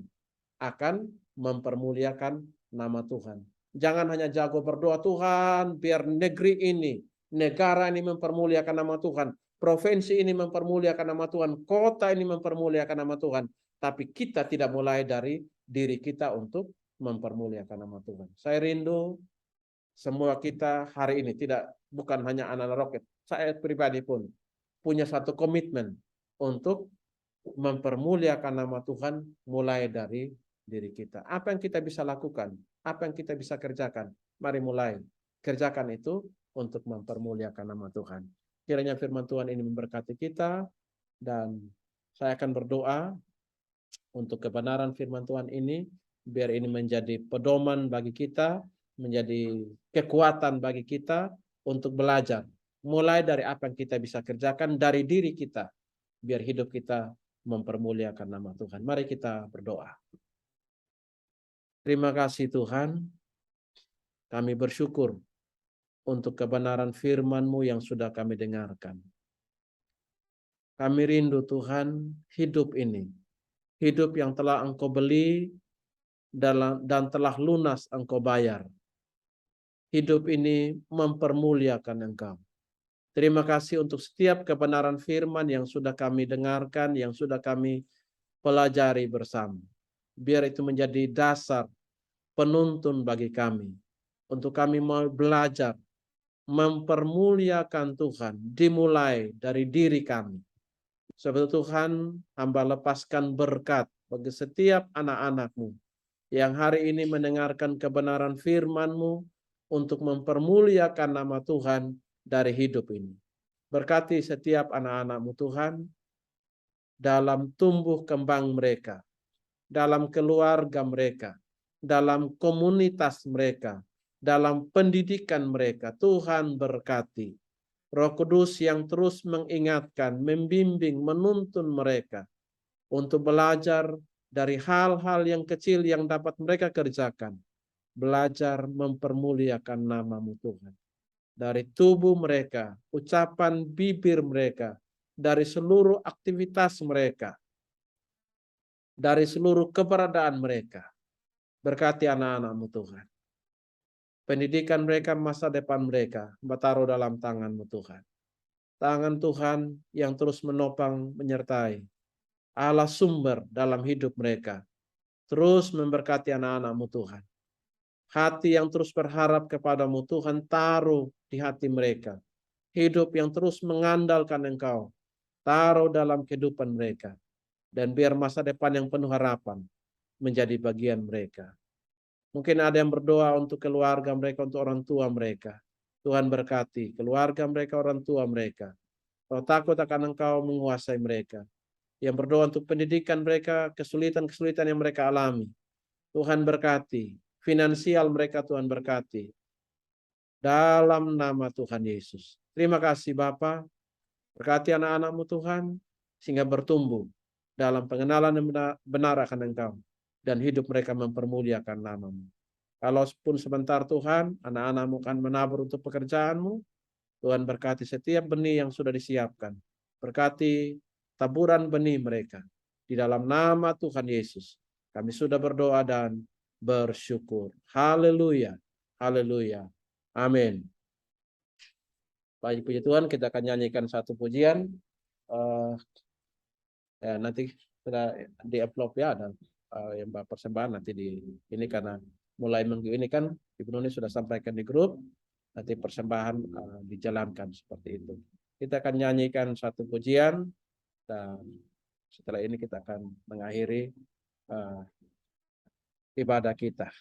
akan mempermuliakan nama Tuhan. Jangan hanya jago berdoa, Tuhan, biar negeri ini, negara ini mempermuliakan nama Tuhan, provinsi ini mempermuliakan nama Tuhan, kota ini mempermuliakan nama Tuhan. Tapi kita tidak mulai dari diri kita untuk mempermuliakan nama Tuhan. Saya rindu semua kita hari ini bukan hanya anak-anak roket, saya pribadi pun punya satu komitmen untuk mempermuliakan nama Tuhan mulai dari diri kita. Apa yang kita bisa lakukan? Apa yang kita bisa kerjakan? Mari mulai kerjakan itu untuk mempermuliakan nama Tuhan. Kiranya firman Tuhan ini memberkati kita, dan saya akan berdoa untuk kebenaran firman Tuhan ini, biar ini menjadi pedoman bagi kita, menjadi kekuatan bagi kita untuk belajar. Mulai dari apa yang kita bisa kerjakan dari diri kita, biar hidup kita mempermuliakan nama Tuhan. Mari kita berdoa. Terima kasih Tuhan, kami bersyukur untuk kebenaran firman-Mu yang sudah kami dengarkan. Kami rindu Tuhan, hidup ini, hidup yang telah Engkau beli dan telah lunas Engkau bayar. Hidup ini mempermuliakan Engkau. Terima kasih untuk setiap kebenaran firman yang sudah kami dengarkan, yang sudah kami pelajari bersama. Biar itu menjadi dasar penuntun bagi kami. Untuk kami mau belajar mempermuliakan Tuhan dimulai dari diri kami. Sebab Tuhan, hamba lepaskan berkat bagi setiap anak-anak-Mu yang hari ini mendengarkan kebenaran firman-Mu untuk mempermuliakan nama Tuhan dari hidup ini. Berkati setiap anak-anak-Mu Tuhan dalam tumbuh kembang mereka, dalam keluarga mereka, dalam komunitas mereka, dalam pendidikan mereka. Tuhan berkati. Roh Kudus yang terus mengingatkan, membimbing, menuntun mereka untuk belajar dari hal-hal yang kecil yang dapat mereka kerjakan. Belajar mempermuliakan nama-Mu Tuhan. Dari tubuh mereka, ucapan bibir mereka, dari seluruh aktivitas mereka, dari seluruh keberadaan mereka. Berkati anak-anak-Mu Tuhan. Pendidikan mereka, masa depan mereka, taruh dalam tangan-Mu Tuhan. Tangan Tuhan yang terus menopang, menyertai. Allah sumber dalam hidup mereka. Terus memberkati anak-anak-Mu Tuhan. Hati yang terus berharap kepada-Mu Tuhan, taruh di hati mereka. Hidup yang terus mengandalkan Engkau, taruh dalam kehidupan mereka. Dan biar masa depan yang penuh harapan menjadi bagian mereka. Mungkin ada yang berdoa untuk keluarga mereka, untuk orang tua mereka. Tuhan berkati keluarga mereka, orang tua mereka. Roh takut akan Engkau menguasai mereka. Yang berdoa untuk pendidikan mereka, kesulitan-kesulitan yang mereka alami. Tuhan berkati. Finansial mereka Tuhan berkati. Dalam nama Tuhan Yesus. Terima kasih Bapa. Berkati anak-anak-Mu Tuhan, sehingga bertumbuh dalam pengenalan yang benar akan Engkau. Dan hidup mereka mempermuliakan nama-Mu. Kalaupun sebentar Tuhan, anak-anak-Mu akan menabur untuk pekerjaan-Mu. Tuhan berkati setiap benih yang sudah disiapkan. Berkati taburan benih mereka. Di dalam nama Tuhan Yesus, kami sudah berdoa dan bersyukur. Haleluya. Haleluya. Amin. Baik, puji Tuhan, kita akan nyanyikan satu pujian. Nanti sudah di upload ya, dan yang persembahan nanti di ini karena mulai minggu ini kan Ibu Nuni sudah sampaikan di grup, nanti persembahan dijalankan seperti itu. Kita akan nyanyikan satu pujian dan setelah ini kita akan mengakhiri ibadah kita.